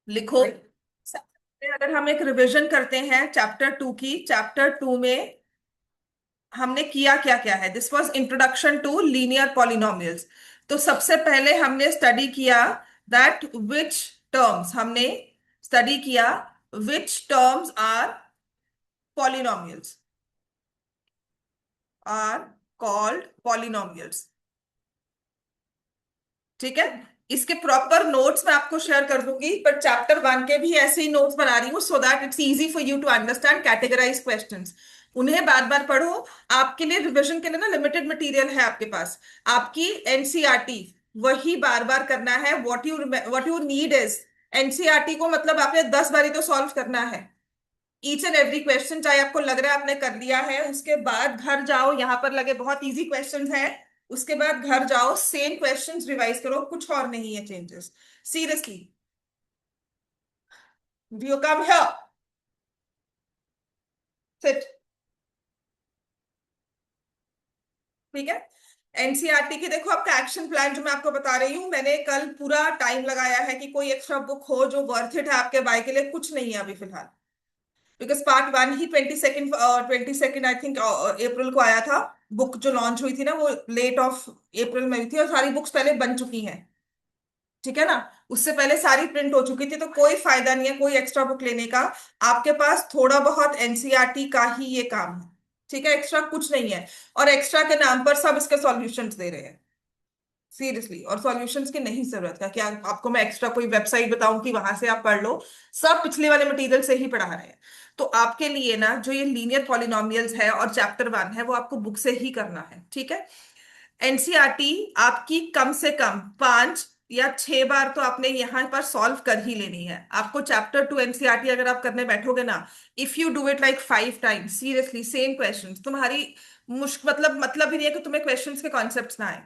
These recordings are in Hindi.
लिखो। अगर हम एक रिवीजन करते हैं चैप्टर 2 की, चैप्टर 2 में हमने किया क्या क्या है। This was introduction to linear polynomials. तो सबसे पहले हमने स्टडी किया दैट विच टर्म्स, हमने स्टडी किया which terms polynomials are called polynomials. ठीक है। इसके प्रॉपर नोट्स मैं आपको शेयर कर दूंगी, पर चैप्टर 1 के भी ऐसे ही नोट्स बना रही हूँ so that it's easy for you to understand categorize questions. उन्हें बार बार पढ़ो। आपके लिए रिवीजन के लिए ना लिमिटेड मटेरियल है आपके पास। आपकी एनसीईआरटी वही बार बार करना है। What you need is NCERT को, मतलब आपने 10 बारी तो सॉल्व करना है ईच एंड एवरी क्वेश्चन। चाहे आपको लग रहा है आपने कर लिया है, उसके बाद घर जाओ, यहां पर लगे बहुत इजी क्वेश्चंस हैं, उसके बाद घर जाओ सेम क्वेश्चंस रिवाइज करो, कुछ और नहीं है changes. Seriously, do you come here, sit. ठीक है। एनसीईआरटी की देखो, आपका एक्शन प्लान जो मैं आपको बता रही हूँ, मैंने कल पूरा टाइम लगाया है कि कोई एक्स्ट्रा बुक हो जो वर्थ इट है आपके बाय के लिए, कुछ नहीं है अभी फिलहाल। Because part 1 he 22nd I think April को आया था। बुक जो लॉन्च हुई थी ना वो लेट ऑफ अप्रैल में हुई थी, और सारी बुक्स पहले बन चुकी हैं। ठीक है ना। उससे पहले सारी प्रिंट हो चुकी थी, तो कोई फायदा नहीं है कोई एक्स्ट्रा बुक लेने का। आपके पास थोड़ा बहुत एनसीईआरटी का ही ये काम है। ठीक है, एक्स्ट्रा कुछ नहीं है। और एक्स्ट्रा के नाम पर सब इसके सॉल्यूशंस दे रहे हैं। सीरियसली, और सॉल्यूशंस की नहीं जरूरत है। क्या आपको मैं एक्स्ट्रा कोई वेबसाइट बताऊं कि वहां से आप पढ़ लो? सब पिछले वाले मटेरियल से ही पढ़ा रहे हैं। तो आपके लिए ना जो ये लीनियर पॉलिनोमियल्स है और चैप्टर 1 है वो आपको बुक से ही करना है। ठीक है। एनसीईआरटी आपकी कम से कम 5 या 6 बार तो आपने यहाँ पर सॉल्व कर ही लेनी है। आपको चैप्टर 2 एनसीईआरटी अगर आप करने बैठोगे ना, if you do it like 5 times seriously same question, तुम्हारी मुश्किल मतलब ही नहीं है कि तुम्हें क्वेश्चंस के कॉन्सेप्ट्स ना आए।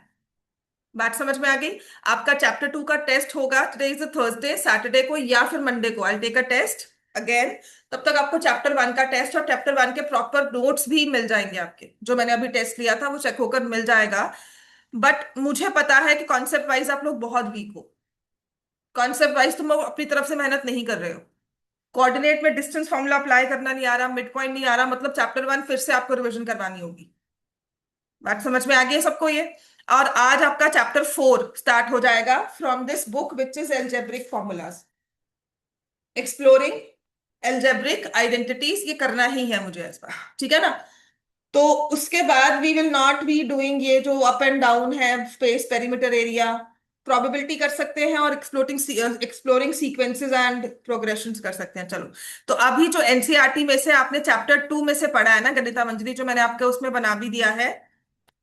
बात समझ में आ गई? आपका चैप्टर 2 का टेस्ट होगा, टुडे इज थर्सडे, सैटरडे को या फिर मंडे को I take a test again. तब तक आपको चैप्टर 1 का टेस्ट और चैप्टर 1 के प्रॉपर नोट्स भी मिल जाएंगे आपके। जो मैंने अभी टेस्ट लिया था वो चेक होकर मिल जाएगा। बट मुझे पता है कि कॉन्सेप्ट वाइज आप लोग बहुत वीक हो। कॉन्सेप्ट वाइज तुम लोग अपनी तरफ से मेहनत नहीं कर रहे हो। कोऑर्डिनेट में डिस्टेंस फॉर्मूला अप्लाई करना नहीं आ रहा, मिड पॉइंट नहीं आ रहा, मतलब चैप्टर 1 फिर से आपको रिवीजन करवानी होगी। बात समझ में आ गई है सबको ये? और आज आपका चैप्टर 4 स्टार्ट हो जाएगा from this book which is algebraic formulas, exploring algebraic identities. ये करना ही है मुझे इस बार। ठीक है ना। तो उसके बाद we will not be doing ये जो अप एंड डाउन है, स्पेस पेरीमीटर एरिया, प्रोबेबिलिटी कर सकते हैं, और एक्सप्लोरिंग सीक्वेंसेस एंड प्रोग्रेशंस कर सकते हैं। चलो, तो अभी जो एनसीईआरटी में से आपने चैप्टर 2 में से पढ़ा है ना गणिता मंजरी, जो मैंने आपके उसमें बना भी दिया है,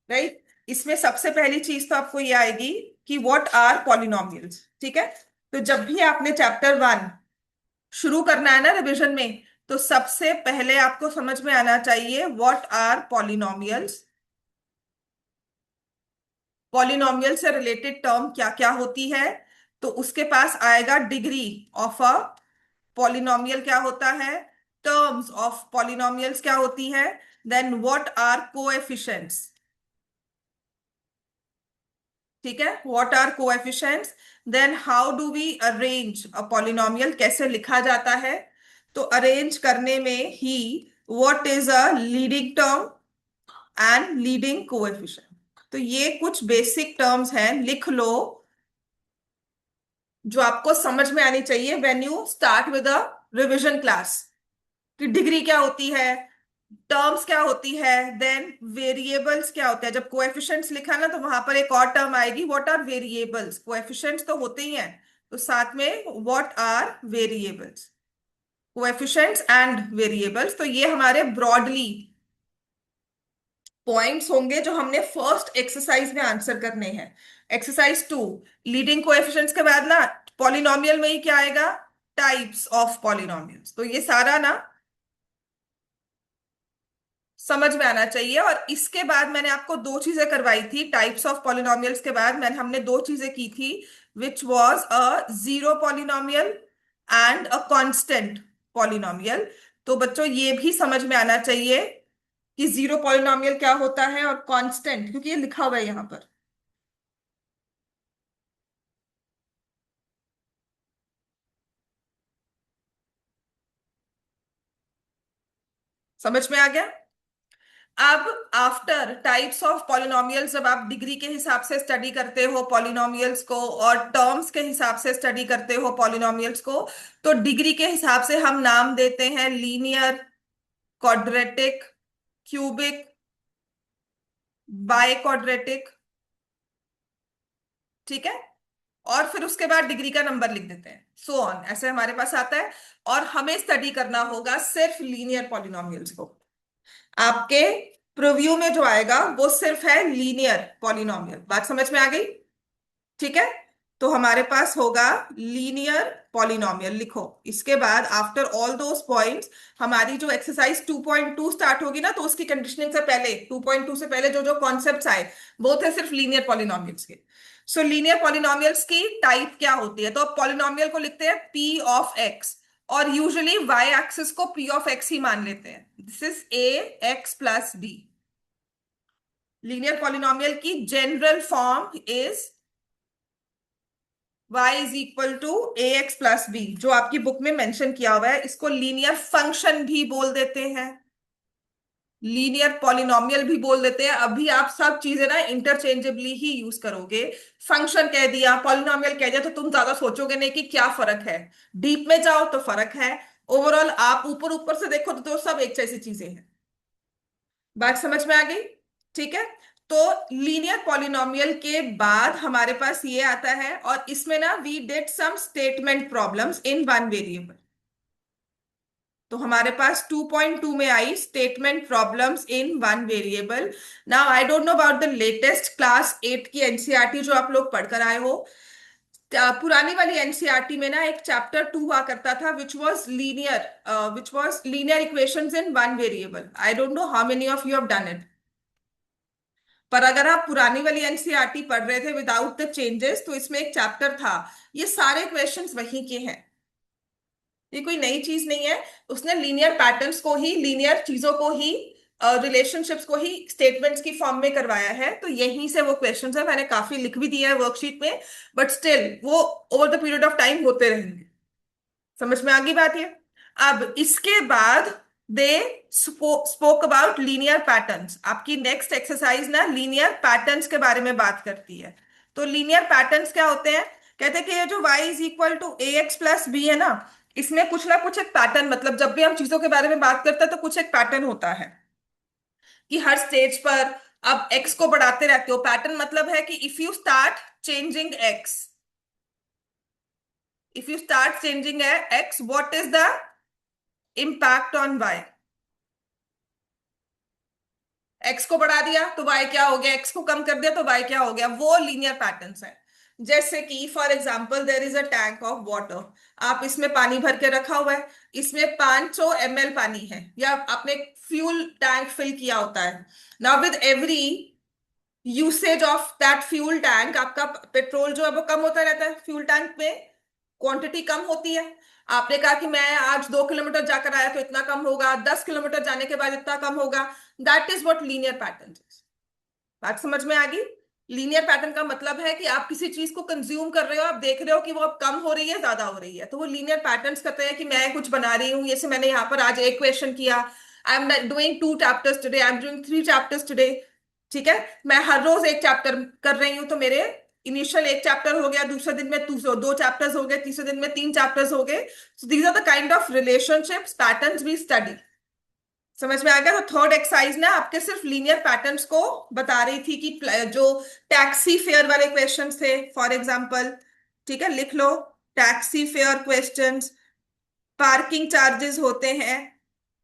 राइट। इसमें सबसे पहली चीज तो आपको ये आएगी कि व्हाट आर पॉलिनोमियल्स। ठीक है। तो जब भी आपने चैप्टर 1 शुरू करना है ना रिवीजन में, तो सबसे पहले आपको समझ में आना चाहिए व्हाट आर पॉलिनोमियल्स। पॉलिनोमियल से रिलेटेड टर्म क्या क्या होती है। तो उसके पास आएगा डिग्री ऑफ अ पॉलिनोमियल क्या होता है, टर्म्स ऑफ पॉलिनोमियल्स क्या होती है, देन व्हाट आर कोएफिशिएंट्स। ठीक है, what are coefficients. Then how do we arrange a polynomial, कैसे लिखा जाता है। तो अरेंज करने में ही what is a leading term and leading coefficient. तो ये कुछ बेसिक टर्म्स हैं, लिख लो, जो आपको समझ में आनी चाहिए when you start with a revision class. कि डिग्री क्या होती है, टर्म्स क्या होती है, देन वेरिएबल्स क्या होते हैं। जब कोएफिशिएंट्स लिखा ना, तो वहां पर एक और टर्म आएगी, व्हाट आर वेरिएबल्स। कोएफिशिएंट्स तो होते ही हैं, तो साथ में what are variables, coefficients and variables. तो ये हमारे ब्रॉडली पॉइंट्स होंगे जो हमने फर्स्ट एक्सरसाइज में आंसर करने हैं। एक्सरसाइज 2, लीडिंग कोएफिशिएंट्स के बाद ना पॉलिनोमियल में ही क्या आएगा, टाइप्स ऑफ पॉलिनोमियल्स। तो ये सारा ना समझ में आना चाहिए। और इसके बाद मैंने आपको दो चीजें करवाई थी, टाइप्स ऑफ पॉलिनोमियल्स के बाद हमने दो चीजें की थी, which was a zero polynomial and a constant polynomial. तो बच्चों ये भी समझ में आना चाहिए कि जीरो पॉलिनोमियल क्या होता है और कांस्टेंट, क्योंकि ये लिखा हुआ है यहाँ पर। समझ में आ गया? अब आफ्टर टाइप्स ऑफ पॉलिनोमियल्स, जब आप डिग्री के हिसाब से स्टडी करते हो पॉलिनोमियल्स को और टर्म्स के हिसाब से स्टडी करते हो पॉलिनोमियल्स को, तो डिग्री के हिसाब से हम नाम देते हैं linear, quadratic, cubic, by quadratic. ठीक है? और फिर उसके बाद डिग्री का नंबर लिख देते हैं, सो ऑन, ऐसे हमारे पास आता है। और हमें स्टडी करना होगा सिर्फ लीनियर पॉलिनोमियल्स को। आपके प्रीव्यू में जो आएगा वो सिर्फ है लीनियर पॉलिनोमियल। बात समझ में आ गई? ठीक है? तो हमारे पास होगा लीनियर पॉलिनोमियल, लिखो। इसके बाद आफ्टर ऑल दोस पॉइंट्स, हमारी जो एक्सरसाइज 2.2 स्टार्ट होगी ना, तो उसकी कंडीशनिंग से पहले, 2.2 से पहले जो जो कॉन्सेप्ट्स आए वो थे सिर्फ लीनियर पॉलिनोमियल्स के। सो लीनियर पॉलिनोमियल्स की टाइप क्या होती है? तो अब पॉलिनोमियल को लिखते हैं पी ऑफ एक्स, और यूजुअली वाई एक्सिस को पी ऑफ एक्स ही मान लेते हैं। This is A x plus B. Linear polynomial की general form is y is equal to A x plus B, जो आपकी बुक में मेंशन किया हुआ है। इसको लीनियर फंक्शन भी बोल देते हैं, लीनियर पॉलिनोमियल भी बोल देते हैं। अभी आप सब चीजें ना इंटरचेंजेबली ही यूज करोगे। फंक्शन कह दिया, पॉलिनोमियल कह दिया, तो तुम ज्यादा सोचोगे नहीं कि क्या फर्क है। डीप में जाओ तो फर्क है, ओवरऑल आप ऊपर ऊपर से देखो तो सब एक जैसी चीजें हैं। बात समझ में आ गई? ठीक है? तो लीनियर पॉलिनोमियल के बाद हमारे पास ये आता है, और इसमें ना we did some statement problems in one variable. तो हमारे पास 2.2 में आई statement problems in one variable. Now I don't know about the latest class 8 की एनसीईआरटी जो आप लोग पढ़कर आए हो। पुरानी वाली एनसीईआरटी में ना एक चैप्टर 2 हुआ करता था, which was linear equations in one variable. I don't know how many of you have done it. पर अगर आप पुरानी वाली एनसीईआरटी पढ़ रहे थे विदाउट द चेंजेस, तो इसमें एक चैप्टर था, ये सारे क्वेश्चंस वहीं के हैं। ये कोई नई चीज नहीं है। उसने लीनियर पैटर्न्स को ही, लीनियर चीजों को ही, रिलेशनशिप्स को ही स्टेटमेंट्स की फॉर्म में करवाया है। तो यहीं से वो क्वेश्चंस है, मैंने काफी लिख भी दिया है वर्कशीट में, बट स्टिल वो over the period of time होते रहेंगे। समझ में आ गई बात ये? अब इसके बाद they spoke about linear patterns. आपकी नेक्स्ट एक्सरसाइज ना लीनियर पैटर्न्स के बारे में बात करती है। तो लीनियर पैटर्न्स क्या होते हैं? कहते हैं कि ये जो y is equal to A x plus b है ना, इसमें कुछ ना कुछ एक पैटर्न, मतलब जब भी हम चीजों के बारे में बात करते हैं तो कुछ एक पैटर्न होता है कि हर स्टेज पर अब x को बढ़ाते रहते हो। पैटर्न मतलब है कि if you start changing x, if you start changing x, what is the impact on y? x को बढ़ा दिया तो y क्या हो गया, x को कम कर दिया तो y क्या हो गया। वो लीनियर पैटर्न्स है। जैसे कि for example there is a tank of water, आप इसमें पानी भर के रखा हुआ है, इसमें 500 ml पानी है, या आपने फ्यूल टैंक फिल किया होता है। Now with every usage of that fuel tank, आपका पेट्रोल जो है वो कम होता रहता है, फ्यूल टैंक में क्वांटिटी कम होती है। आपने कहा कि मैं आज 2 किलोमीटर जाकर आया तो इतना कम होगा, 10 किलोमीटर जाने के बाद इतना कम होगा। That is what linear pattern is. बात समझ में आ गई? लीनियर पैटर्न का मतलब है कि आप किसी चीज को कंज्यूम कर रहे हो, आप देख रहे हो कि वो अब कम हो रही है, ज्यादा हो रही है, तो वो लीनियर पैटर्न्स कहते हैं कि मैं कुछ बना रही हूँ। जैसे मैंने यहाँ पर आज एक क्वेश्चन किया, I am doing 2 chapters today, I am doing 3 chapters today. ठीक है? मैं हर रोज एक चैप्टर कर रही हूँ, तो मेरे इनिशियल एक चैप्टर हो गया, दूसरे दिन में 2 चैप्टर्स हो गए, तीसरे दिन में 3 चैप्टर्स हो गए। So these are the kind of relationships patterns we study. समझ में आ गया? तो थर्ड एक्सरसाइज ना आपके सिर्फ लीनियर पैटर्न्स को बता रही थी कि जो टैक्सी फेयर वाले क्वेश्चंस थे फॉर एग्जांपल, ठीक है, लिख लो। Taxi fare questions, parking charges होते हैं,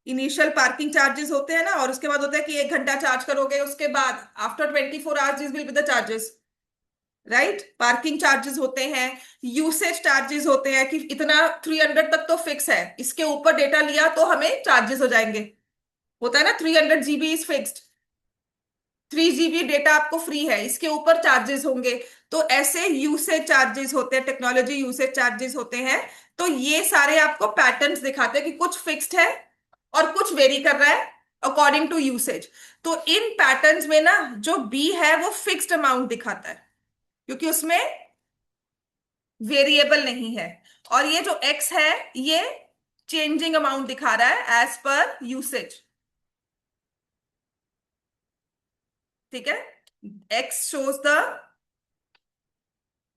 इनिशियल पार्किंग चार्जेस होते हैं ना, और उसके बाद होता है कि 1 घंटा चार्ज करोगे, उसके बाद after 24 hours this will be the charges. Right? Parking charges होते हैं, यूसेज चार्जेस होते हैं कि इतना 300 तक तो फिक्स है, इसके ऊपर डेटा लिया तो हमें चार्जेस हो जाएंगे। होता है ना, 300 GB is fixed, 3 GB data आपको फ्री है, इसके ऊपर चार्जेस होंगे। तो ऐसे यूसेज चार्जेस होते हैं, टेक्नोलॉजी यूसेज चार्जेस होते हैं। तो ये सारे आपको पैटर्न्स दिखाते हैं कि कुछ फिक्स्ड है और कुछ वेरी कर रहा है अकॉर्डिंग टू यूसेज। तो इन पैटर्न्स में ना जो बी है वो फिक्स्ड अमाउंट दिखाता है, क्योंकि उसमें वेरिएबल नहीं है। और ये जो एक्स है ये चेंजिंग अमाउंट दिखा रहा है एज पर यूसेज। ठीक है। X shows the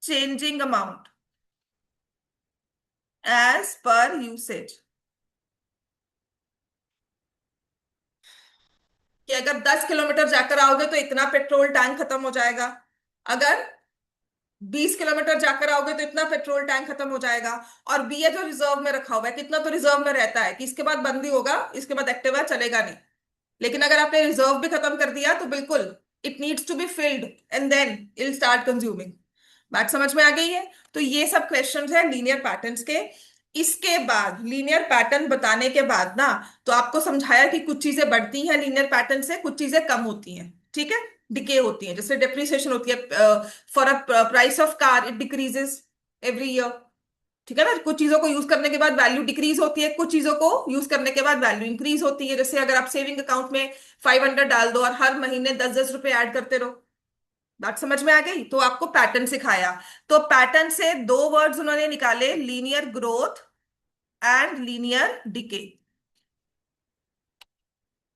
changing amount as per usage, कि अगर 10 किलोमीटर जाकर आओगे तो इतना पेट्रोल टैंक खत्म हो जाएगा, अगर 20 किलोमीटर जाकर आओगे तो इतना पेट्रोल टैंक खत्म हो जाएगा। और बी है जो रिजर्व में रखा हुआ है, कितना तो रिजर्व में रहता है कि इसके बाद बंद ही होगा, इसके बाद एक्टिवा चलेगा नहीं। लेकिन अगर आपने रिजर्व भी खत्म कर दिया तो बिल्कुल it needs to be filled and then it start consuming. बात समझ में आ गई है? तो ये सब क्वेश्चंस है लीनियर पैटर्न्स के। इसके बाद लीनियर पैटर्न बताने के बाद ना, तो आपको समझाया कि कुछ चीजें बढ़ती हैं लीनियर पैटर्न से, कुछ चीजें कम होती हैं, ठीक है, डिके होती हैं। जैसे डेप्रिसिएशन होती है, for a price of car it decreases every year, ठीक है ना। कुछ चीजों को यूज करने के बाद वैल्यू डिक्रीज होती है, कुछ चीजों को यूज करने के बाद वैल्यू इंक्रीज होती है। जैसे अगर आप सेविंग अकाउंट में 500 डाल दो और हर महीने 10-10 रुपए ऐड करते रहो। बात समझ में आ गई? तो आपको पैटर्न सिखाया। तो पैटर्न से दो वर्ड्स उन्होंने निकाले, linear growth and linear decay.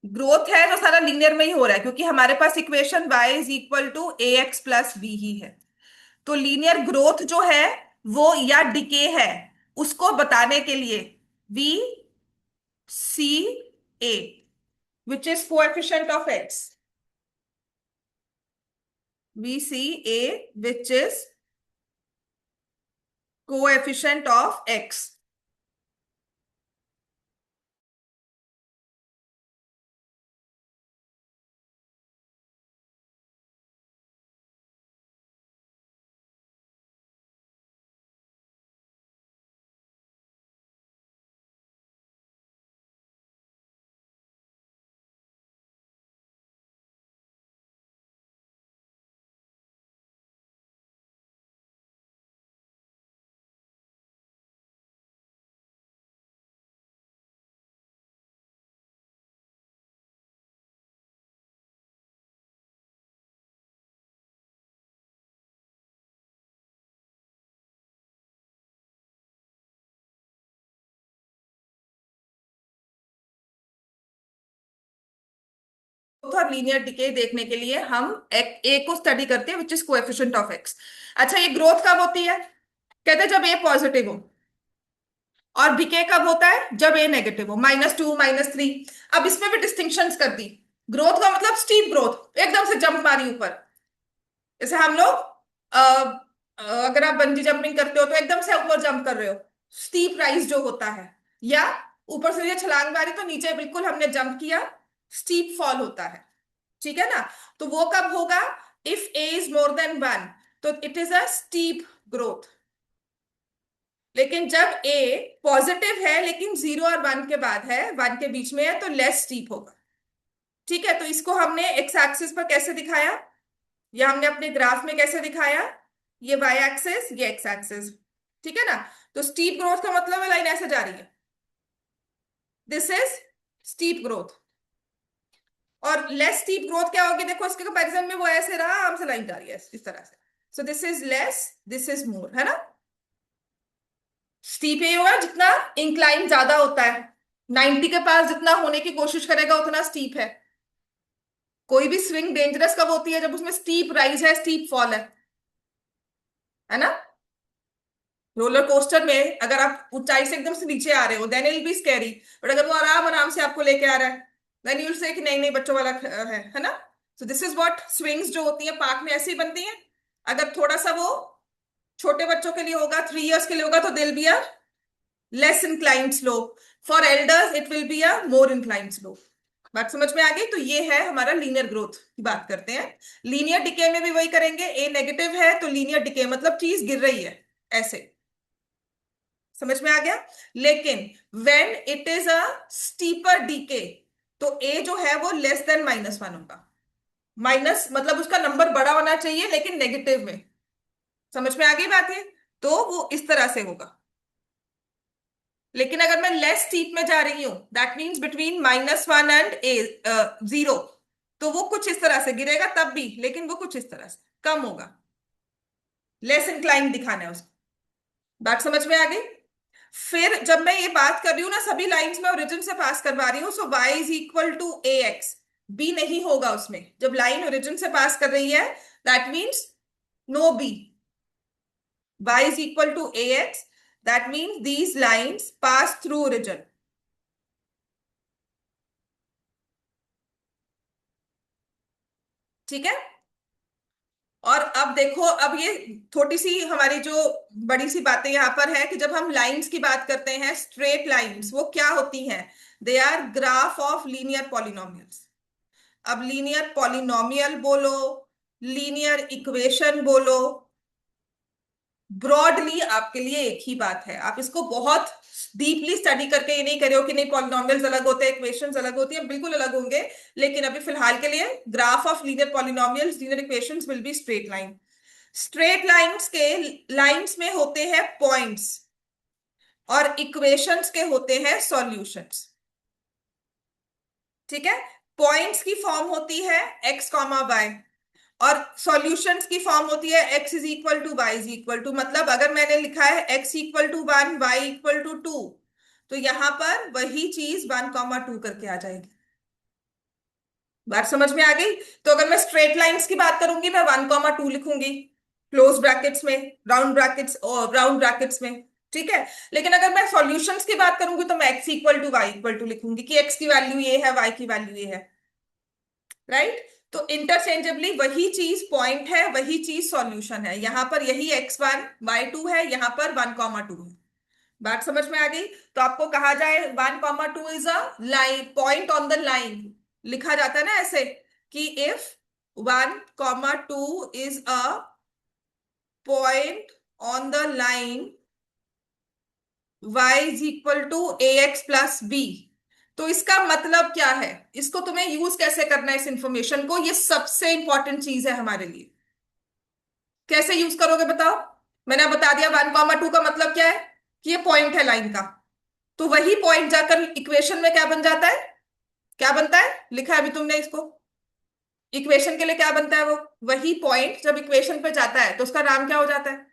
Growth है जो सारा लीनियर में ही हो रहा है, क्योंकि हमारे पास equation y is equal to A x plus B ही है। तो लीनियर ग्रोथ जो है वो या डिके है, उसको बताने के लिए we see a which is coefficient of x, we see a which is coefficient of x. और लीनियर डिके देखने के लिए हम ए को स्टडी करते हैं which is coefficient of x. अच्छा, ये ग्रोथ कब होती है? कहते हैं जब ए पॉजिटिव हो। और डिके कब होता है? जब ए नेगेटिव हो, -2 -3। अब इसमें भी डिस्टिंक्शंस कर दी। ग्रोथ का मतलब स्टीप ग्रोथ, एकदम से जंप मारी ऊपर। जैसे हम लोग अगर आप बंजी जंपिंग करते हो तो एकदम से ऊपर जंप कर रहे हो, स्टीप राइज जो होता है। या ऊपर से ये छलांग मारी तो नीचे बिल्कुल हमने जंप किया, स्टीप फॉल होता है, ठीक है ना। तो वो कब होगा? If A is more than 1 तो it is a steep growth. लेकिन जब ए पॉजिटिव है लेकिन 0 और 1 के बाद है, 1 के बीच में है, तो लेस स्टीप होगा। ठीक है, तो इसको हमने एक्स एक्सिस पर कैसे दिखाया, या हमने अपने ग्राफ में कैसे दिखाया? ये वाई एक्सिस, ये एक्स एक्सिस, ठीक है ना। तो स्टीप ग्रोथ का मतलब है लाइन ऐसे जा रही है, दिस इज स्टीप ग्रोथ। और लेस स्टीप ग्रोथ क्या होगी? देखो इसके कंपैरिजन में वो ऐसे रहा, आराम से लाइन जा रही है इस तरह से। So this is less, this is more, है ना। स्टीप ये होगा जितना इंक्लाइन ज्यादा होता है, 90 के पास जितना होने की कोशिश करेगा उतना स्टीप है। कोई भी स्विंग डेंजरस कब होती है? जब उसमें स्टीप राइज है, स्टीप फॉल है ना। रोलर कोस्टर में अगर आप ऊंचाई से एकदम से नीचे आ रहे हो then it be scary, but अगर वो आराम आराम से आपको लेके आ रहा है देन यू विल से कि नहीं नहीं बच्चों वाला है ना। So this is what swings जो होती है पार्क में ऐसी बनती है। अगर थोड़ा सा वो छोटे बच्चों के लिए होगा, 3 इयर्स के लिए होगा, तो दिल be a less inclined slope. For elders it will be a more inclined slope. बात समझ में आ गई? तो ये है हमारा लीनियर ग्रोथ की बात करते हैं। लीनियर डिके में भी वही करेंगे, ए नेगेटिव है तो लीनियर डिके मतलब चीज गिर रही है ऐसे। समझ में आ गया? लेकिन when it is a steeper decay तो ए जो है वो लेस देन -1 होगा। माइनस मतलब उसका नंबर बड़ा होना चाहिए लेकिन नेगेटिव में। समझ में आ गई बात है? तो वो इस तरह से होगा। लेकिन अगर मैं लेस स्टीप में जा रही हूं, दैट मीन्स बिटवीन -1 एंड ए 0, तो वो कुछ इस तरह से गिरेगा तब भी, लेकिन वो कुछ इस तरह से कम होगा। लेस इंक्लाइन दिखाना है उसको। बात समझ में आ गई? फिर जब मैं ये बात कर रही हूँ ना, सभी लाइंस में ओरिजिन से पास करवा रही हूँ, so y is equal to A x. B नहीं होगा उसमें, जब लाइन ओरिजिन से पास कर रही है, that means no b. y is equal to ax, that means these lines pass through origin. ठीक है. और अब देखो, अब ये थोड़ी सी हमारी जो बड़ी सी बातें यहाँ पर है कि जब हम लाइंस की बात करते हैं, स्ट्रेट लाइंस वो क्या होती हैं? They are graph of linear polynomials. अब लीनियर पॉलिनोमियल बोलो, लीनियर इक्वेशन बोलो, ब्रॉडली आपके लिए एक ही बात है. आप इसको बहुत डीपली स्टडी करके ये नहीं करे हो कि नहीं पॉलिनोमियल्स अलग होते हैं, इक्वेशंस अलग होती हैं, बिल्कुल अलग होंगे. लेकिन अभी फिलहाल के लिए graph of linear polynomials, linear equations will be straight line. Straight lines के लाइंस में होते हैं पॉइंट्स, और इक्वेशंस के होते हैं सॉल्यूशंस. ठीक है. पॉइंट्स की फॉर्म होती है एक्स कॉमा वाई, और सॉल्यूशंस की फॉर्म होती है x is equal to y is equal to. मतलब अगर मैंने लिखा है x equal to 1, y equal to 2, तो यहां पर वही चीज 1, 2 करके आ जाएगी. बात समझ में आ गई? तो अगर मैं स्ट्रेट लाइंस की बात करूंगी, मैं 1, 2 लिखूंगी क्लोज ब्रैकेट्स में, राउंड ब्रैकेट्स और राउंड ब्रैकेट्स में. ठीक है. लेकिन अगर मैं सॉल्यूशंस की बात करूंगी तो मैं x equal to y equal to लिखूंगी कि x की वैल्यू ये है, y की वैल्यू ये है. राइट. तो इंटरचेंजेबली वही चीज पॉइंट है, वही चीज सॉल्यूशन है. यहां पर यही x1 y2 है, यहां पर 1, 2 है. बात समझ में आ गई? तो आपको कहा जाए 1, 2 is a line, point on the line. लिखा जाता है ना ऐसे कि if 1, 2 is a point on the line y is equal to A x plus B. तो इसका मतलब क्या है, इसको तुम्हें यूज कैसे करना है इस इंफॉर्मेशन को, ये सबसे इंपॉर्टेंट चीज है हमारे लिए. कैसे यूज करोगे बताओ? मैंने अब बता दिया 1, 2 का मतलब क्या है, कि ये पॉइंट है लाइन का. तो वही पॉइंट जाकर इक्वेशन में क्या बन जाता है? क्या बनता है, लिखा है अभी तुमने इसको. इक्वेशन के लिए क्या बनता है वो? वही पॉइंट जब इक्वेशन पे जाता है तो उसका नाम क्या हो जाता है?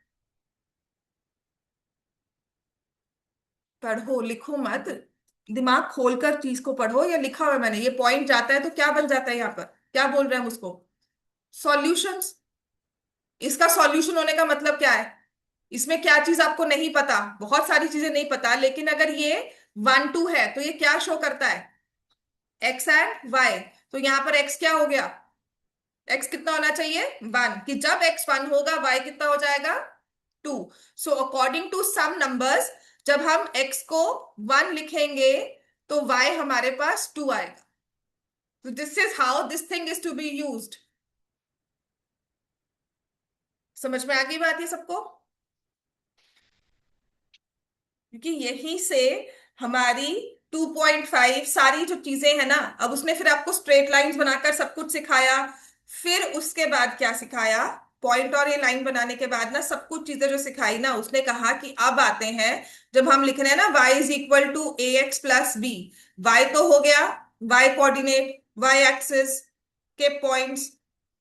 पढ़ो, लिखो मत. दिमाग खोलकर चीज को पढ़ो. या लिखा हुआ है मैंने, ये पॉइंट जाता है तो क्या बन जाता है यहाँ पर? क्या बोल रहे हैं हम उसको? सॉल्यूशंस. इसका सॉल्यूशन होने का मतलब क्या है? इसमें क्या चीज आपको नहीं पता? बहुत सारी चीजें नहीं पता, लेकिन अगर ये 1, 2 है तो ये क्या शो करता है? X and y. तो यहां पर एक्स क्या हो गया? एक्स कितना होना चाहिए? 1. कि जब एक्स 1 होगा वाई कितना हो जाएगा? 2. So according to some numbers, जब हम एक्स को 1 लिखेंगे तो वाई हमारे पास 2 आएगा. तो this is how this thing is to be used. समझ में आ गई बात ये सबको? क्योंकि यहीं से हमारी 2.5 सारी जो चीजें हैं ना, अब उसने फिर आपको स्ट्रेट लाइंस बनाकर सब कुछ सिखाया. फिर उसके बाद क्या सिखाया? पॉइंट और ये लाइन बनाने के बाद ना, सब कुछ चीजें जो सिखाई ना, उसने कहा कि अब आते हैं जब हम लिख रहे हैं ना y is equal to A x plus b. Y तो हो गया, y कोऑर्डिनेट, y एक्सिस के पॉइंट्स,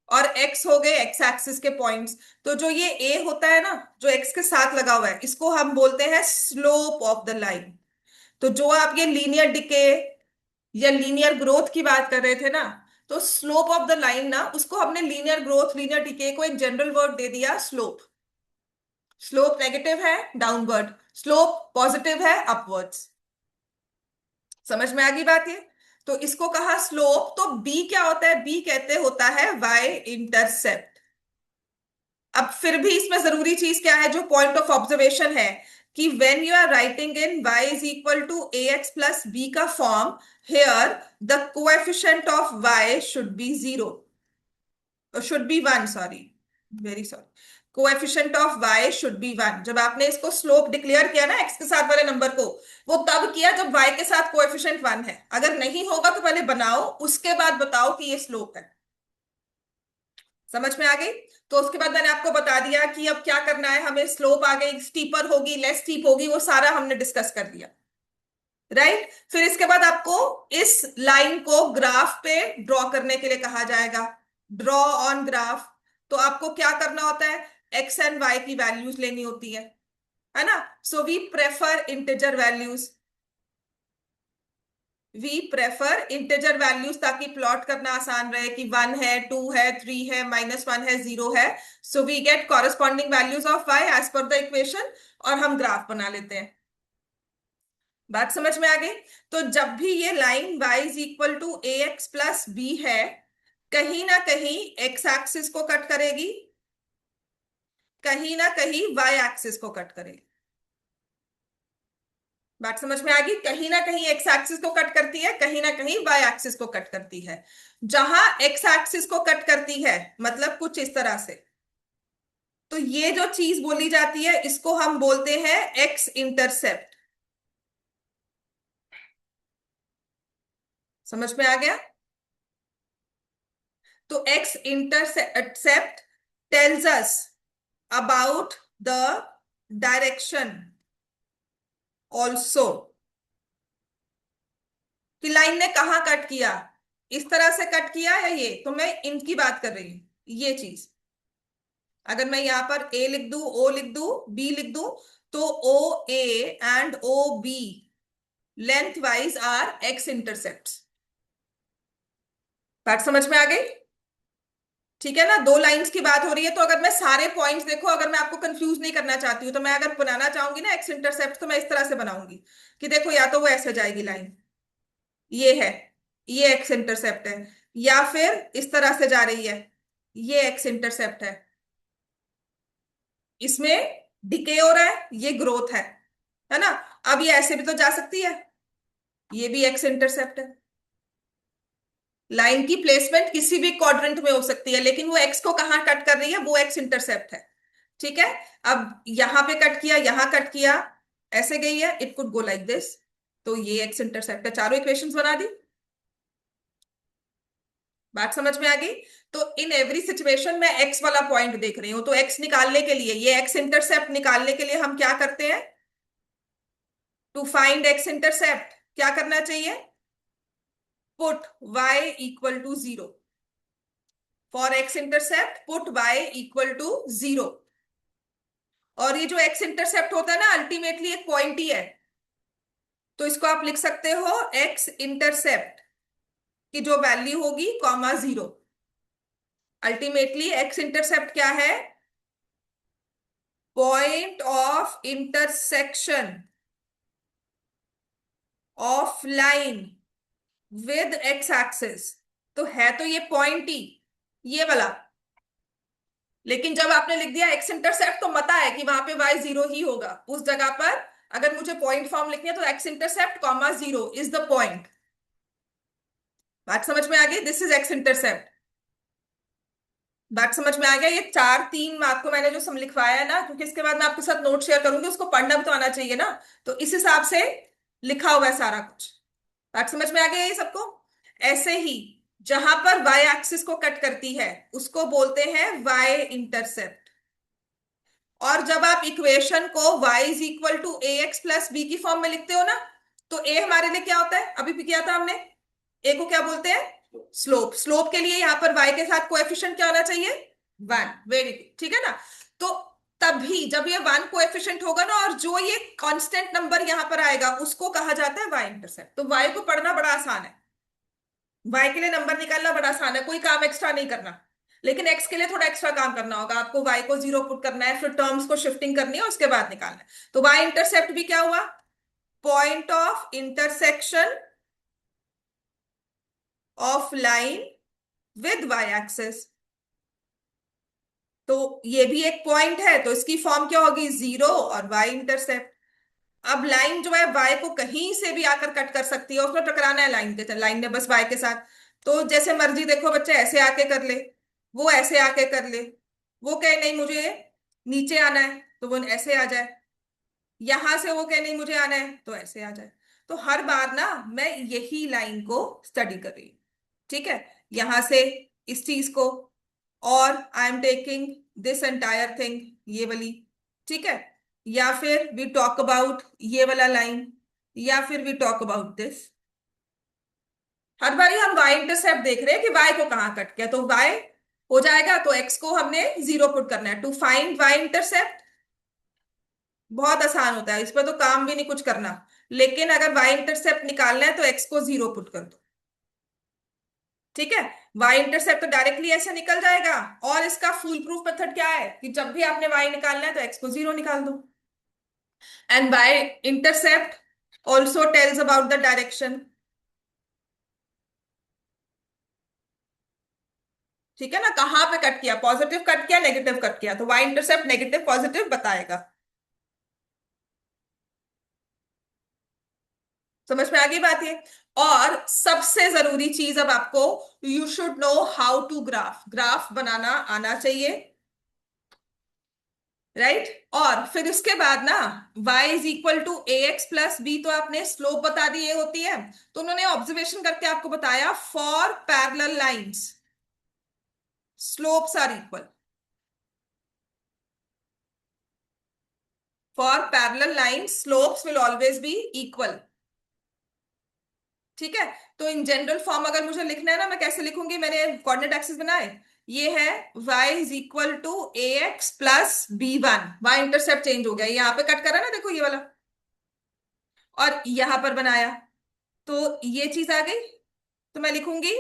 और x हो गए x एक्सिस के पॉइंट्स. तो जो ये a होता है ना, जो x के साथ लगा हुआ है, इसको हम बोलते हैं स्लोप ऑफ द लाइन. तो जो आप ये लीनियर डिके या लीनियर ग्रोथ की बात कर रहे थे ना, तो स्लोप ऑफ द लाइन ना, उसको हमने लीनियर ग्रोथ, लीनियर डिके को एक जनरल वर्ड दे दिया स्लोप. स्लोप नेगेटिव है डाउनवर्ड, स्लोप पॉजिटिव है अपवर्ड्स. समझ में आ गई बात ये? तो इसको कहा स्लोप. तो बी क्या होता है? बी कहते होता है वाई इंटरसेप्ट. अब फिर भी इसमें जरूरी चीज क्या है, जो पॉइंट ऑफ ऑब्जर्वेशन है, कि when you are writing in y is equal to A x plus B का form, here the coefficient of y should be 0, should be 1, sorry, very sorry. Coefficient of y should be 1. जब आपने इसको स्लोप डिक्लेयर किया ना x के साथ वाले नंबर को, वो तब किया जब y के साथ कोएफिशिएंट 1 है. अगर नहीं होगा तो पहले बनाओ, उसके बाद बताओ कि ये स्लोप है. समझ में आ गई? तो उसके बाद मैंने आपको बता दिया कि अब क्या करना है हमें. स्लोप आ गई, स्टीपर होगी, लेस स्टीप होगी, वो सारा हमने डिस्कस कर दिया. राइट. फिर इसके बाद आपको इस लाइन को ग्राफ पे ड्रॉ करने के लिए कहा जाएगा, ड्रॉ ऑन ग्राफ. तो आपको क्या करना होता है? एक्स एंड वाई की वैल्यूज लेनी होती है ना. So we prefer integer values. We prefer integer values ताकि प्लॉट करना आसान रहे कि 1 है 2 है 3 है -1 है 0 है। So we get corresponding values of y as पर द इक्वेशन, और हम ग्राफ बना लेते हैं। बात समझ में आ गई? तो जब भी ये line y is equal to A x plus b है, कहीं ना कहीं एक्स एक्सिस को कट करेगी, कहीं ना कहीं y एक्सिस को कट करेगी। बात समझ में आ गई? कहीं ना कहीं एक्स एक्सिस को कट करती है, कहीं ना कहीं वाई एक्सिस को कट करती है। जहां एक्स एक्सिस को कट करती है मतलब कुछ इस तरह से, तो ये जो चीज बोली जाती है इसको हम बोलते हैं एक्स इंटरसेप्ट। समझ में आ गया? तो x intercept tells us about the direction also, कि लाइन ने कहाँ कट किया, इस तरह से कट किया है ये, तो मैं इनकी बात कर रही हूं। ये चीज अगर मैं यहां पर ए लिख दूं, ओ लिख दूं, बी लिख दूं, तो O A and O B lengthwise are X intercept. बात समझ में आ गई? ठीक है ना, दो लाइंस की बात हो रही है, तो अगर मैं सारे पॉइंट्स देखो, अगर मैं आपको कंफ्यूज नहीं करना चाहती हूँ, तो मैं अगर बनाना चाहूंगी ना एक्स इंटरसेप्ट, तो मैं इस तरह से बनाऊंगी कि देखो या तो वो ऐसे जाएगी लाइन, ये है, ये एक्स इंटरसेप्ट है, या फिर इस तरह से जा रही है, ये एक्स इंटरसेप्ट है। इसमें डिके हो रहा है, ये ग्रोथ है ना। अब ये ऐसे भी तो जा सकती है, ये भी एक्स इंटरसेप्ट है। लाइन की प्लेसमेंट किसी भी क्वाड्रेंट में हो सकती है, लेकिन वो एक्स को कहाँ कट कर रही है, वो एक्स इंटरसेप्ट है। ठीक है। अब यहां पे कट किया, यहां कट किया, ऐसे गई है, it could go like this, तो ये एक्स इंटरसेप्ट है। चारों इक्वेशंस बना दी। बात समझ में आ गई? तो इन एवरी सिचुएशन में एक्स वाला पॉइंट देख रही हूं, तो एक्स निकालने के लिए, ये एक्स इंटरसेप्ट निकालने के लिए हम क्या करते हैं? टू फाइंड एक्स इंटरसेप्ट क्या करना चाहिए? Put y equal to 0। For x intercept put y equal to 0। और ये जो एक्स इंटरसेप्ट होता है ना, अल्टीमेटली एक पॉइंट ही है, तो इसको आप लिख सकते हो एक्स इंटरसेप्ट की जो वैल्यू होगी कॉमा 0। अल्टीमेटली एक्स इंटरसेप्ट क्या है? Point of intersection of line with x axis. तो है तो ये पॉइंट ही, ये वाला, लेकिन जब आपने लिख दिया एक्स इंटरसेप्ट तो पता है कि वहां पे वाई 0 ही होगा उस जगह पर। अगर मुझे पॉइंट फॉर्म लिखनी है तो x intercept comma 0 is the point. बात समझ में आ गई? This is x intercept. बात समझ में आ गया? ये 4 3 आपको मैंने जो सम लिखवाया है ना, क्योंकि इसके बाद मैं आपके साथ नोट शेयर करूंगी, उसको पढ़ना भी तो आना चाहिए ना, तो इस हिसाब से लिखा हुआ है सारा कुछ। बात समझ में आ गया ये सबको? ऐसे ही जहां पर वाई एक्सिस को कट करती है उसको बोलते हैं वाई इंटरसेप्ट। और जब आप इक्वेशन को y is equal to A x plus b की फॉर्म में लिखते हो ना, तो a हमारे लिए क्या होता है, अभी भी किया था हमने, a को क्या बोलते हैं? स्लोप। स्लोप के लिए यहां पर y के साथ कोएफिशिएंट क्या होना चाहिए? 1। वेरी गुड, ठीक है ना। तो तभी जब ये 1 कोएफिशिएंट होगा ना, और जो ये कांस्टेंट नंबर यहां पर आएगा उसको कहा जाता है y इंटरसेप्ट। तो y को पढ़ना बड़ा आसान है, y के लिए नंबर निकालना बड़ा आसान है, कोई काम एक्स्ट्रा नहीं करना। लेकिन x के लिए थोड़ा एक्स्ट्रा काम करना होगा आपको, y को 0 पुट करना है, फिर टर्म्स को शिफ्टिंग करनी है, उसके बाद निकालना है। तो y इंटरसेप्ट भी क्या हुआ? Point of intersection of line with y axes. तो ये भी एक पॉइंट है, तो इसकी फॉर्म क्या होगी? 0 और y इंटरसेप्ट। अब लाइन जो है y को कहीं से भी आकर कट कर सकती है, उसमें टकराना है लाइन के, लाइन ने बस y के साथ। तो जैसे मर्जी देखो, बच्चे ऐसे आके कर ले, वो ऐसे आके कर ले, वो कहे नहीं मुझे नीचे आना है तो वो ऐसे आ जाए, यहां से वो कहे नहीं मुझे आना है तो ऐसे आ जाए। तो हर बार ना मैं यही लाइन को स्टडी कर रही हूँ, ठीक है, यहां से इस चीज को, और I am taking this entire thing, ये वाली, ठीक है, या फिर वी टॉक अबाउट ये वाला लाइन, या फिर वी टॉक अबाउट दिस। हर बार हम y इंटरसेप्ट देख रहे हैं कि y को कहाँ कट किया, तो y हो जाएगा, तो x को हमने 0 पुट करना है। टू फाइंड y इंटरसेप्ट बहुत आसान होता है, इस पर तो काम भी नहीं कुछ करना। लेकिन अगर वाई इंटरसेप्ट निकालना है तो एक्स को जीरो पुट कर दो। ठीक है। वाई इंटरसेप्ट तो डायरेक्टली ऐसे निकल जाएगा। और इसका फुल प्रूफ मेथड क्या है कि जब भी आपने वाई निकालना है तो एक्स को जीरो निकाल दो। And y intercept also tells about the direction. ठीक है ना, कहाँ पे कट किया, पॉजिटिव कट किया नेगेटिव कट किया, तो वाई इंटरसेप्ट नेगेटिव पॉजिटिव बताएगा। समझ में आ गई बात ये। और सबसे जरूरी चीज अब आपको, you should know how to graph, graph बनाना आना चाहिए। राइट। और फिर उसके बाद ना, y is equal to A x plus B, तो आपने स्लोप बता दी ये होती है। तो उन्होंने ऑब्जर्वेशन करके आपको बताया for parallel lines slopes are equal. For parallel lines slopes will always be equal. ठीक है। तो इन जनरल फॉर्म अगर मुझे लिखना है ना, मैं कैसे लिखूंगी, मैंने कोऑर्डिनेट एक्सिस बनाए, ये है y is equal to A x plus b one, y intercept change हो गया, यहाँ पे कट करा ना, देखो ये वाला, और यहां पर बनाया, तो ये चीज आ गई। तो मैं लिखूंगी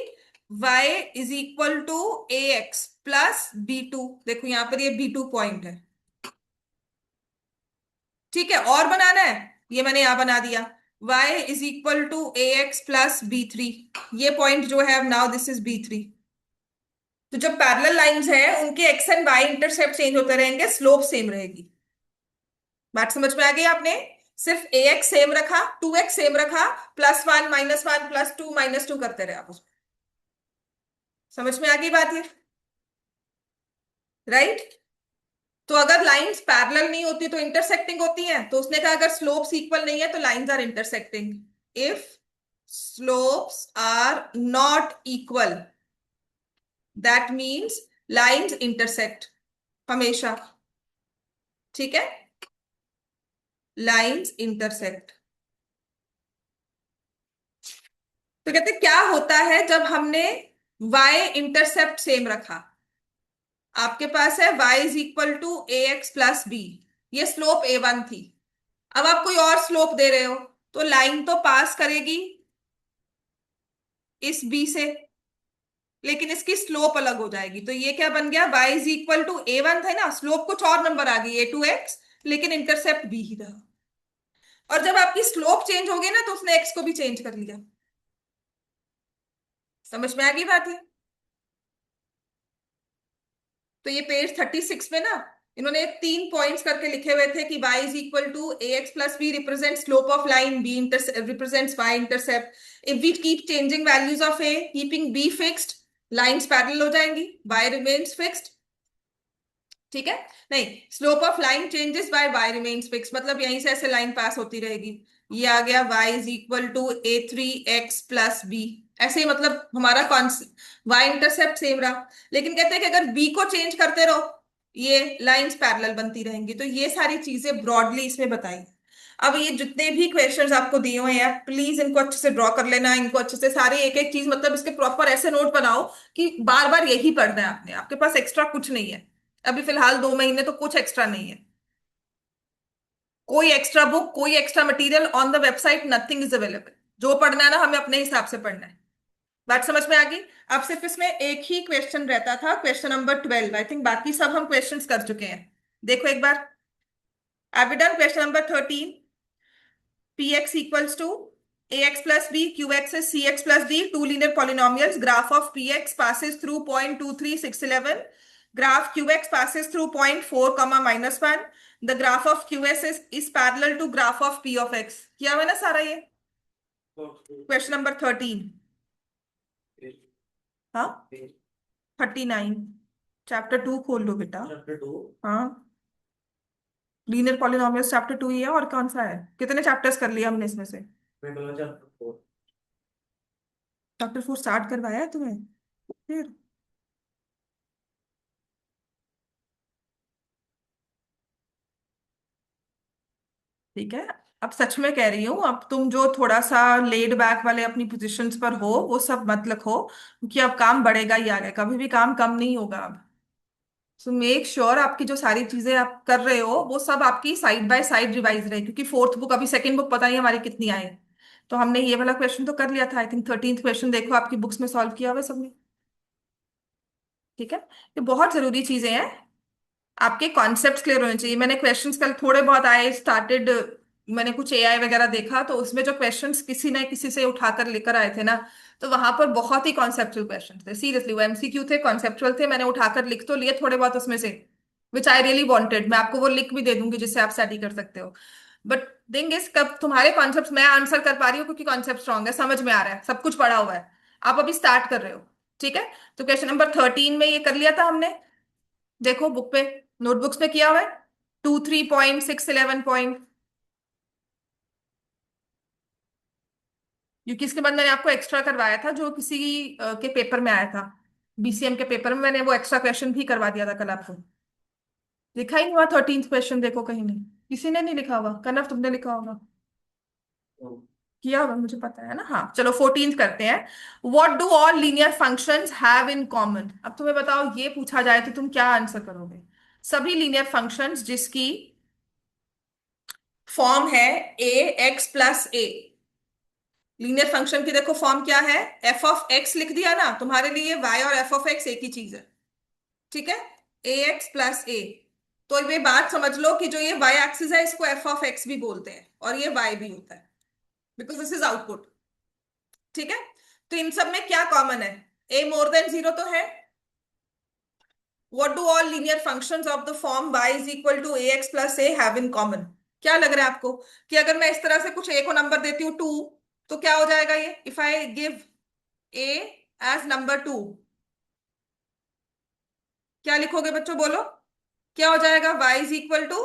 y is equal to A x plus b two, देखो यहां पर ये बी टू पॉइंट है। ठीक है, और बनाना है, ये मैंने यहां बना दिया, y is equal to A x plus b three, ये पॉइंट जो है अब now this is b three. तो जब पैरेलल लाइंस है उनके x and y intercept change होते रहेंगे, स्लोप सेम रहेगी। बात समझ में आ गई आपने। सिर्फ ए एक्स सेम रखा, टू एक्स सेम रखा, plus one minus one plus two minus two करते रहे आप उसमें। समझ में आ गई बात ये। राइट। तो अगर लाइंस पैरेलल नहीं होती तो इंटरसेक्टिंग होती हैं, तो उसने कहा अगर स्लोप्स इक्वल नहीं है तो lines are intersecting. If slopes are not equal that means lines intersect हमेशा। ठीक है, लाइंस इंटरसेक्ट। तो कहते क्या होता है जब हमने y इंटरसेप्ट सेम रखा, आपके पास है y is equal to A x plus b, ये स्लोप ए वन थी। अब आप कोई और स्लोप दे रहे हो, तो लाइन तो पास करेगी इस b से, लेकिन इसकी स्लोप अलग हो जाएगी। तो ये क्या बन गया, y is equal to a one था ना, स्लोप कुछ और नंबर आ गई ए टू एक्स, लेकिन इंटरसेप्ट b ही रहा। और जब आपकी स्लोप चेंज हो गई ना, तो उसने x को भी चेंज कर लिया। समझ में आ गई बात है। तो ये पेज 36 में ना, इन्होंने तीन पॉइंट्स करके लिखे हुए थे कि y is equal to A x plus b represent slope of line, b represents y intercept. If we keep changing values of a keeping b fixed, lines parallel हो जाएंगी, y रिमेन्स फिक्स्ड। ठीक है। नहीं, slope of line changes by y remains fixed, मतलब यहीं से ऐसे लाइन पास होती रहेगी। ये आ गया y is equal to a three x plus b, ऐसे ही मतलब हमारा y इंटरसेप्ट सेम रहा। लेकिन कहते हैं कि अगर b को चेंज करते रहो, ये लाइंस पैरेलल बनती रहेंगी। तो ये सारी चीजें ब्रॉडली इसमें बताई। अब ये जितने भी क्वेश्चंस आपको दिए हुए हैं, प्लीज इनको अच्छे से ड्रॉ कर लेना, इनको अच्छे से सारी एक एक चीज, मतलब इसके प्रॉपर ऐसे नोट बनाओ कि बार बार यही पढ़ना है आपने, आपके पास एक्स्ट्रा कुछ नहीं है। अभी फिलहाल 2 महीने तो कुछ एक्स्ट्रा नहीं है, कोई एक्स्ट्रा बुक, कोई extra material on the website, nothing is available. जो पढ़ना है ना, हमें अपने हिसाब से पढ़ना है। बात समझ में आ गई। अब सिर्फ इसमें एक ही क्वेश्चन रहता था, क्वेश्चन नंबर 12, आई थिंक बाकी सब हम क्वेश्चंस कर चुके हैं। देखो एक बार, have you done question number 13? px equals to ax plus b, qx is cx plus d, two linear polynomials, graph of px passes through point 2 3 6 11, graph qx passes through point 4 comma minus 1, the graph of qs is parallel to graph of p of x। किया हुआ ना सारा ये, क्वेश्चन नंबर 13। हाँ, 39, चैप्टर 2 खोल लो बेटा। हाँ, लीनियर पॉलिनोमियल्स चैप्टर 2 ही है, और कौन सा है, कितने चैप्टर्स कर लिए हमने इसमें से? चैप्टर 4 स्टार्ट करवाया है तुम्हें फिर? ठीक है। अब सच में कह रही हूँ, अब तुम जो थोड़ा सा लेड बैक वाले अपनी पोजीशंस पर हो, वो सब मत लिखो, क्योंकि अब काम बढ़ेगा ही आगे, कभी भी काम कम नहीं होगा अब। सो मेक श्योर आपकी जो सारी चीजें आप कर रहे हो वो सब आपकी साइड बाय साइड रिवाइज रहे, क्योंकि फोर्थ बुक, अभी सेकंड बुक पता नहीं हमारी कितनी आई है। तो हमने ये वाला क्वेश्चन तो कर लिया था, आई थिंक 13th क्वेश्चन देखो आपकी बुक्स में सॉल्व किया हुआ है सबने। ठीक है। ये बहुत जरूरी चीजें हैं, आपके कॉन्सेप्ट्स क्लियर होने चाहिए। मैंने क्वेश्चंस कल थोड़े बहुत आए स्टार्टेड, मैंने कुछ एआई वगैरह देखा तो उसमें जो क्वेश्चंस किसी ने किसी से उठाकर लेकर आए थे ना, तो वहां पर बहुत ही कॉन्सेप्चुअल क्वेश्चंस थे। सीरियसली वो एमसीक्यू थे, कॉन्सेप्चुअल थे, मैंने उठाकर लिख तो लिए थोड़े बहुत उसमें से, विच आई रियली वांटेड। मैं आपको वो लिंक भी दे दूंगी जिससे आप स्टडी कर सकते हो। बट थिंग इज, कब तुम्हारे कॉन्सेप्ट मैं आंसर कर पा रही हूँ क्योंकि कॉन्सेप्ट स्ट्रांग है, समझ में आ रहा है, सब कुछ पढ़ा हुआ है। आप अभी स्टार्ट कर रहे हो। ठीक है। तो क्वेश्चन नंबर 13 में ये कर लिया था हमने, देखो बुक पे, नोटबुक्स में किया हुआ है। 2 3 पॉइंट 6 11 पॉइंट, क्योंकि इसके बाद मैंने आपको एक्स्ट्रा करवाया था जो किसी के पेपर में आया था, बीसीएम के पेपर में मैंने वो एक्स्ट्रा क्वेश्चन भी करवा दिया था कल आपको। लिखा ही नहीं हुआ 13th क्वेश्चन, देखो कहीं नहीं, किसी ने नहीं लिखा होगा, कनफ तुमने लिखा होगा, किया होगा मुझे पता है ना। हाँ चलो 14th करते हैं। What do all linear functions have in common? अब तुम्हें बताओ, ये पूछा जाए तो तुम क्या आंसर करोगे? सभी लीनियर फंक्शंस जिसकी फॉर्म है ए एक्स प्लस ए। लीनियर फंक्शन की देखो फॉर्म क्या है, एफ ऑफ एक्स लिख दिया ना, तुम्हारे लिए वाई और एफ ऑफ एक्स एक ही चीज है। ठीक है। ए एक्स प्लस ए। तो ये बात समझ लो कि जो ये वाई एक्सिस है इसको एफ ऑफ एक्स भी बोलते हैं और ये वाई भी होता है, बिकॉज दिस इज आउटपुट। ठीक है। तो इन सब में क्या कॉमन है? ए मोर देन जीरो तो है। What do all linear functions of the form y is equal to A x plus a have in common? क्या लग रहा है आपको कि अगर मैं इस तरह से कुछ ए को नंबर देती हूँ 2, तो क्या हो जाएगा ये, if I give a as number 2, क्या लिखोगे बच्चों बोलो? क्या हो जाएगा? y is equal to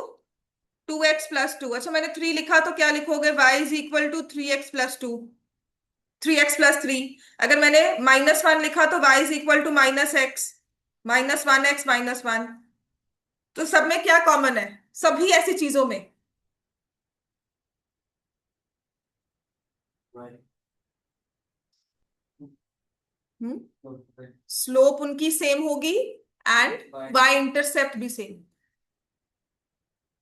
2x plus 2। अच्छा मैंने 3 लिखा तो क्या लिखोगे? y is equal to 3x plus 2, 3x plus 3। अगर मैंने -1 लिखा तो y is equal to -x, -1x -1। तो सब में क्या कॉमन है? सभी ऐसी चीजों में स्लोप उनकी सेम होगी एंड y इंटरसेप्ट भी same.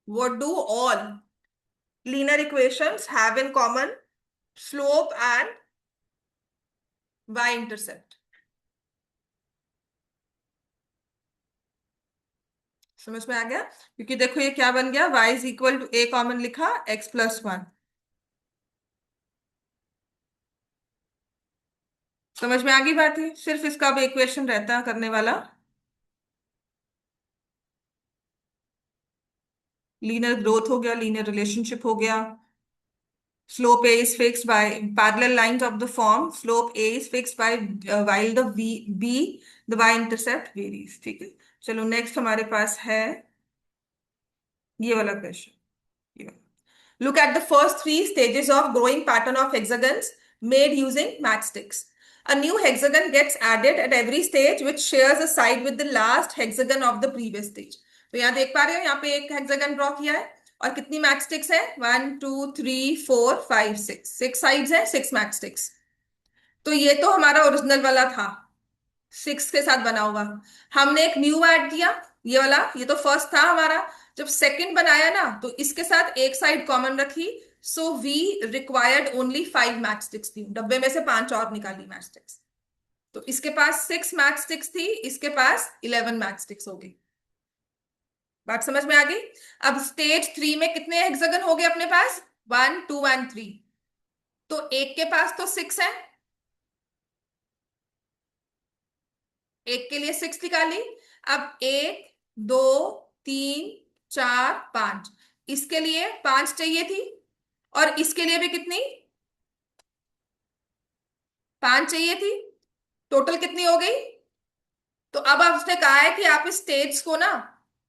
What do all linear equations have in common? Slope and y-intercept। समझ में आ गया? क्योंकि देखो ये क्या बन गया, y is equal to a common लिखा, x+1। समझ में आ गई बात? है सिर्फ इसका अब इक्वेशन रहता है करने वाला। लीनियर ग्रोथ हो गया, लीनियर रिलेशनशिप हो गया। slope a is fixed by parallel lines of the form slope a is fixed by while the b the y intercept varies। ठीक है। चलो नेक्स्ट हमारे पास है ये वाला question. Look at the first 3 stages of growing pattern of hexagons made using matchsticks. A new hexagon gets added at every stage which shares a side with the last hexagon of the previous stage. तो यहाँ देख पा रहे हो, यहाँ पे एक हेक्सागन ड्रॉ किया है और कितनी मैचस्टिक्स है? 1 2 3 4 5 6, 6 साइड्स है, 6 मैचस्टिक्स। तो ये तो हमारा ओरिजिनल वाला था, 6 के साथ बना हुआ। हमने एक न्यू ऐड किया, ये वाला, ये तो फर्स्ट था हमारा। जब सेकंड बनाया ना तो इसके साथ एक साइड कॉमन रखी, so we required only 5 matchsticks थी, डब्बे में से 5 और निकाली मैच स्टिक्स। तो इसके पास 6 मैच स्टिक्स थी, इसके पास 11 मैच स्टिक्स हो गई। बात समझ में आ गई? अब स्टेज 3 में कितने हेक्सागन हो गए अपने पास? 1 2 एंड 3। तो एक के पास तो 6 है, एक के लिए 6 निकाली। अब 1 2 3 4 5, इसके लिए 5 चाहिए थी और इसके लिए भी कितनी? 5 चाहिए थी। टोटल कितनी हो गई? तो अब उसने कहा है कि आप इस स्टेज को ना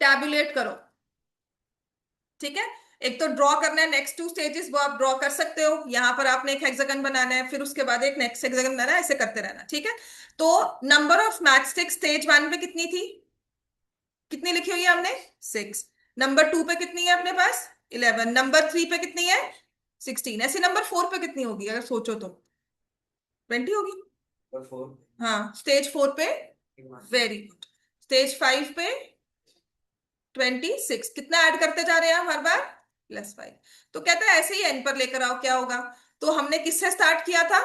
टैबुलेट करो। ठीक है। एक तो ड्रॉ करना है नेक्स्ट 2 स्टेजेस, वो आप ड्रॉ कर सकते हो। यहां पर आपने एक हेक्सागन बनाना है, फिर उसके बाद एक नेक्स्ट हेक्सागन बनाना है, ऐसे करते रहना। ठीक है। तो नंबर ऑफ मैचस्टिक्स स्टेज 1 पे कितनी थी? कितनी लिखी हुई है हमने? 6। नंबर 2 पे कितनी है अपने पास? 11। नंबर 3 पे कितनी है? 16। ऐसे नंबर 4 पे कितनी होगी अगर सोचो तो? 20 होगी। हाँ स्टेज 4 पे। Very good. स्टेज 5 पे 26। कितना ऐड करते जा रहे हैं हम हर बार? +5। तो कहता है ऐसे ही एन पर लेकर आओ, क्या होगा? तो हमने किससे स्टार्ट किया था?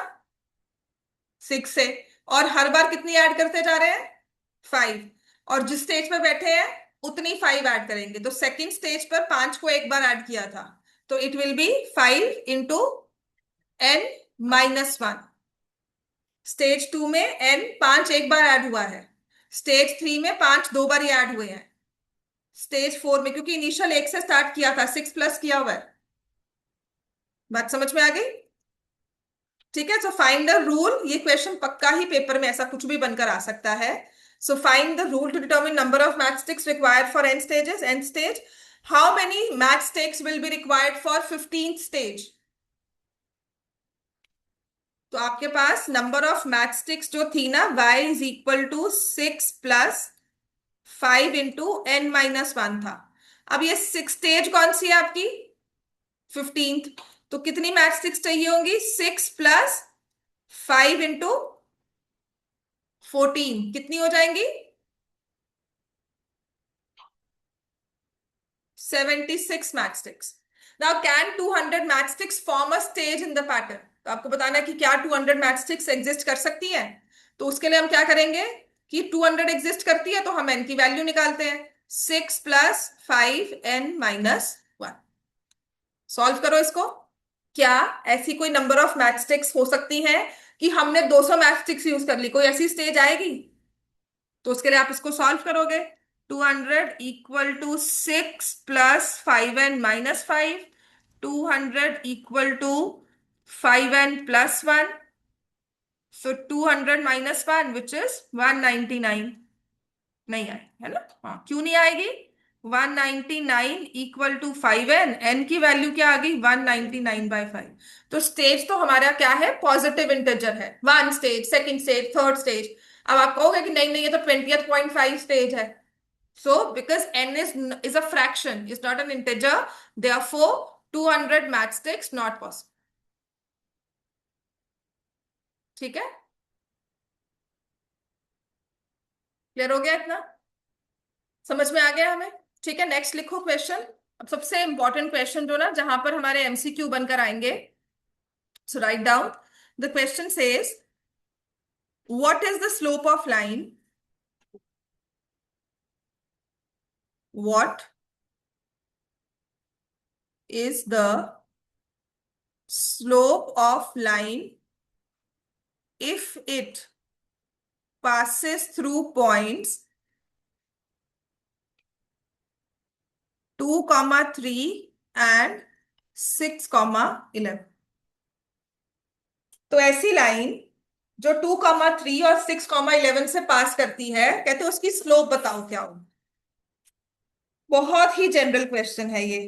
6 से। और हर बार कितनी ऐड करते जा रहे हैं? 5। और जिस स्टेज पर बैठे हैं उतनी 5 ऐड करेंगे। तो सेकंड स्टेज पर 5 को एक बार ऐड किया था, तो it will be 5 × n-1। Stage 2 में n 5 एक बार ऐड हुआ है। स्टेज 3 में 5 दो बार ही ऐड हुए हैं। स्टेज 4 में, क्योंकि इनिशियल 1 से स्टार्ट किया था, 6 प्लस किया हुआ है। बात समझ में आ गई? ठीक है। So find the rule. ये क्वेश्चन पक्का ही पेपर में ऐसा कुछ भी बनकर आ सकता है। So find the rule to determine number of matchsticks required for n stages. N stage, how many matchsticks will be required for 15th stage? तो आपके पास नंबर ऑफ मैच स्टिक्स जो थी ना, y is equal to 6 + 5 × n-1 था। अब ये 6 स्टेज कौन सी है आपकी? 15th। तो कितनी मैच स्टिक्स चाहिए होंगी? 6 + 5 × 14 कितनी हो जाएंगी? 76 matchsticks. Now, can 200 matchsticks form a stage in the pattern? तो आपको बताना है कि क्या 200 matchsticks एग्जिस्ट कर सकती है। तो उसके लिए हम क्या करेंगे कि 200 एग्जिस्ट करती है तो हम n की वैल्यू निकालते हैं। 6 + 5n-1। सॉल्व करो इसको। क्या ऐसी कोई नंबर ऑफ मैचस्टिक्स हो सकती है कि हमने 200 मैचस्टिक्स यूज कर ली? कोई ऐसी स्टेज आएगी? तो उसके लिए आप इसको सॉल्व करोगे। 200 equal to 6 + 5n-5। 200 equal to 5n+1। So 200 - 1 which is 199। नहीं आए है ना? हाँ, क्यों नहीं आएगी? 199 इक्वल टू 5n, n की वैल्यू क्या आ गई? 199/5। तो स्टेज तो हमारा क्या है? पॉजिटिव इंटेजर है। 1 stage, second stage, third stage. अब आप कहोगे कि नहीं नहीं, ये तो 20.5 स्टेज है। So because n is a fraction, is not an integer, therefore 200 matchsticks not possible। ठीक है, क्लियर हो गया इतना? समझ में आ गया हमें? ठीक है, नेक्स्ट लिखो क्वेश्चन। अब सबसे इंपॉर्टेंट क्वेश्चन जो ना, जहां पर हमारे एमसीक्यू बनकर आएंगे। So write down. The question says, what is the slope of line? What is the slope of line if it passes through points 2, 3 and 6, 11? तो ऐसी लाइन जो 2, 3 और 6, 11 से पास करती है, कहते हैं उसकी स्लोप बताओ क्या हो। बहुत ही जनरल क्वेश्चन है ये।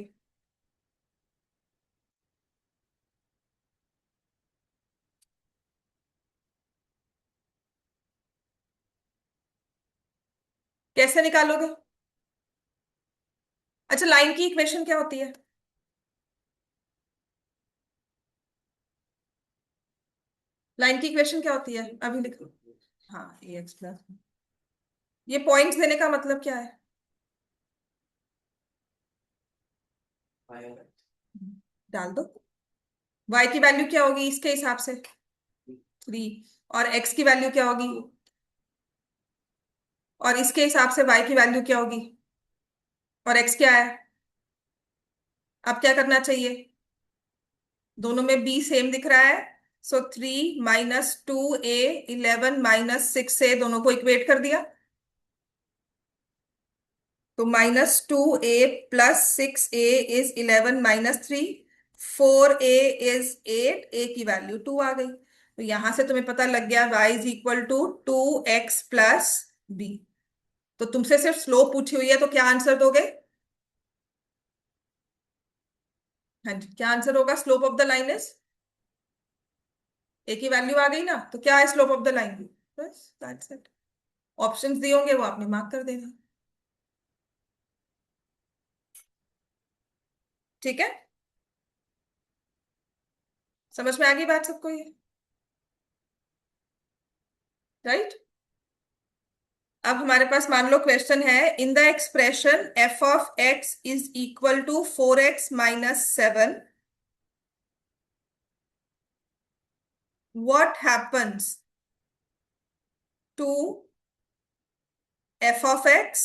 कैसे निकालोगे? अच्छा, लाइन की इक्वेशन क्या होती है? लाइन की इक्वेशन क्या होती है अभी लिखो। हाँ, ax+। ये पॉइंट्स देने का मतलब क्या है? डाल दो। y की वैल्यू क्या होगी इसके हिसाब से? 3। और x की वैल्यू क्या होगी? और इसके हिसाब से y की वैल्यू क्या होगी? और x क्या है? अब क्या करना चाहिए? दोनों में b सेम दिख रहा है। सो 3 - 2a 11 - 6a, दोनों को इक्वेट कर दिया। तो -2a + 6a is 11 - 3। 4a is 8, a की वैल्यू 2 आ गई। तो यहां से तुम्हें पता लग गया y is equal to 2x + b। तो तुमसे सिर्फ स्लोप पूछी हुई है, तो क्या आंसर दोगे? हाँ जी, क्या आंसर होगा? Slope of the line is, A की वैल्यू आ गई ना, तो क्या है स्लोप ऑफ द लाइन? बस दैट्स इट। ऑप्शंस दिए होंगे, वो आपने मार्क कर देना। ठीक है, समझ में आ गई बात सबको ये? राइट। अब हमारे पास मान लो क्वेश्चन है, in the expression f of x is equal to 4x - 7, what happens to f of x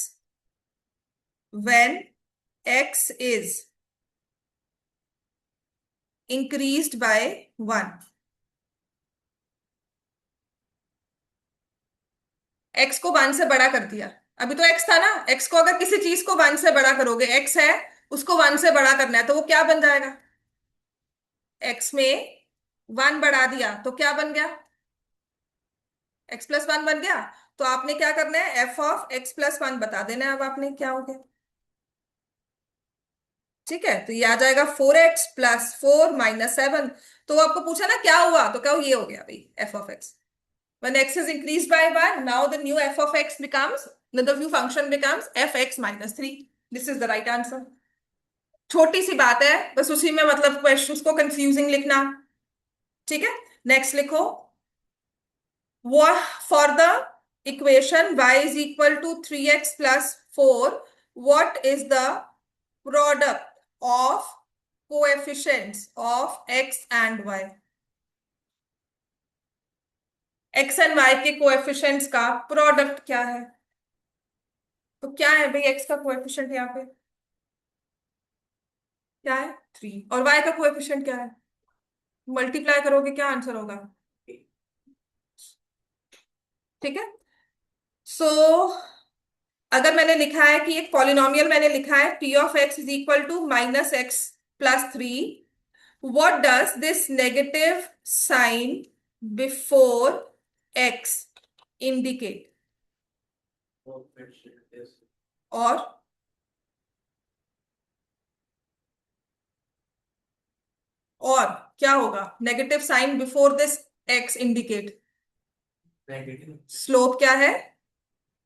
when x is increased by 1? x को 1 से बड़ा कर दिया, अभी तो x था ना, x को अगर किसी चीज को 1 से बड़ा करोगे, x है, उसको 1 से बड़ा करना है, तो वो क्या बन जाएगा? x में 1 बढ़ा दिया तो क्या बन गया? x+1 बन गया। तो आपने क्या करना है, f ऑफ x+1 बता देना है अब आपने, क्या हो गया? ठीक है, तो ये आ जाएगा 4x+4 - 7। तो आपको पूछा ना क्या हुआ, तो क्या ये हो गया भाई f of x। When x is increased by 1, now the new f of x becomes, the new function becomes fx - 3। This is the right answer। छोटी सी बात है, बस उसी में मतलब क्वेश्चंस को कंफ्यूजिंग लिखना। ठीक है, नेक्स्ट लिखो। वो for the equation y is equal to 3x+4, what is the product of coefficients of x and y? x and y के कोएफिशिएंट्स का प्रोडक्ट क्या है? तो क्या है भाई x का कोएफिशिएंट यहाँ पे? क्या है? 3। और y का कोएफिशिएंट क्या है? मल्टीप्लाई करोगे क्या आंसर होगा? ठीक है। सो अगर मैंने लिखा है कि एक पॉलिनोमियल मैंने लिखा है p of x is equal to -x+3, what does this negative sign before x indicate? और क्या होगा negative sign before this x indicate? Slope क्या है?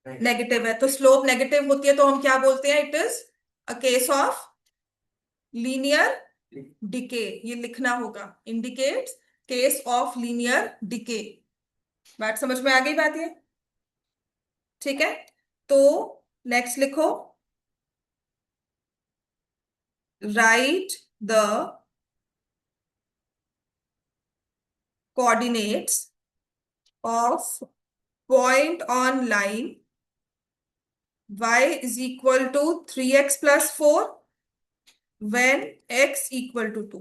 नेगेटिव है, तो स्लोप नेगेटिव होती है तो हम क्या बोलते हैं? It is a case of linear decay. ये लिखना होगा, indicates case of linear decay. बात समझ में आ गई बात ये? ठीक है, तो नेक्स्ट लिखो, right the coordinates of point on line y is equal to 3x+4 when x equal to 2।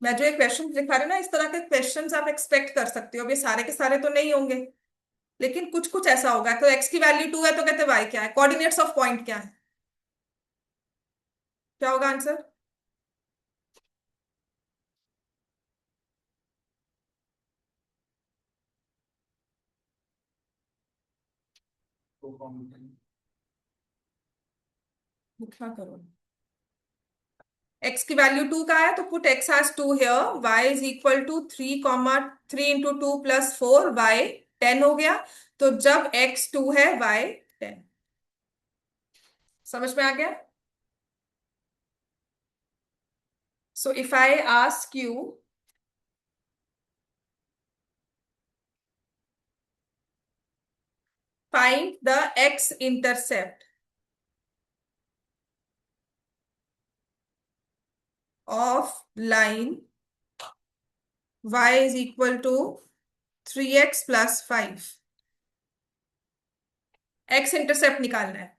मैं जो ये क्वेश्चन दिखा रही हूँ ना, इस तरह के क्वेश्चंस आप एक्सपेक्ट कर सकते हो। अब ये सारे के सारे तो नहीं होंगे, लेकिन कुछ कुछ ऐसा होगा। तो x की वैल्यू 2 है तो कहते y क्या है, कोऑर्डिनेट्स ऑफ पॉइंट क्या है, क्या होगा आंसर? लिखा करो। x की वैल्यू 2 का है तो put x as 2 here, y is equal to 3, 3 × 2 + 4, y 10 हो गया। तो जब x 2 है y 10। समझ में आ गया? So if I ask you, find the x intercept of line y is equal to 3x + 5। x intercept निकालना है।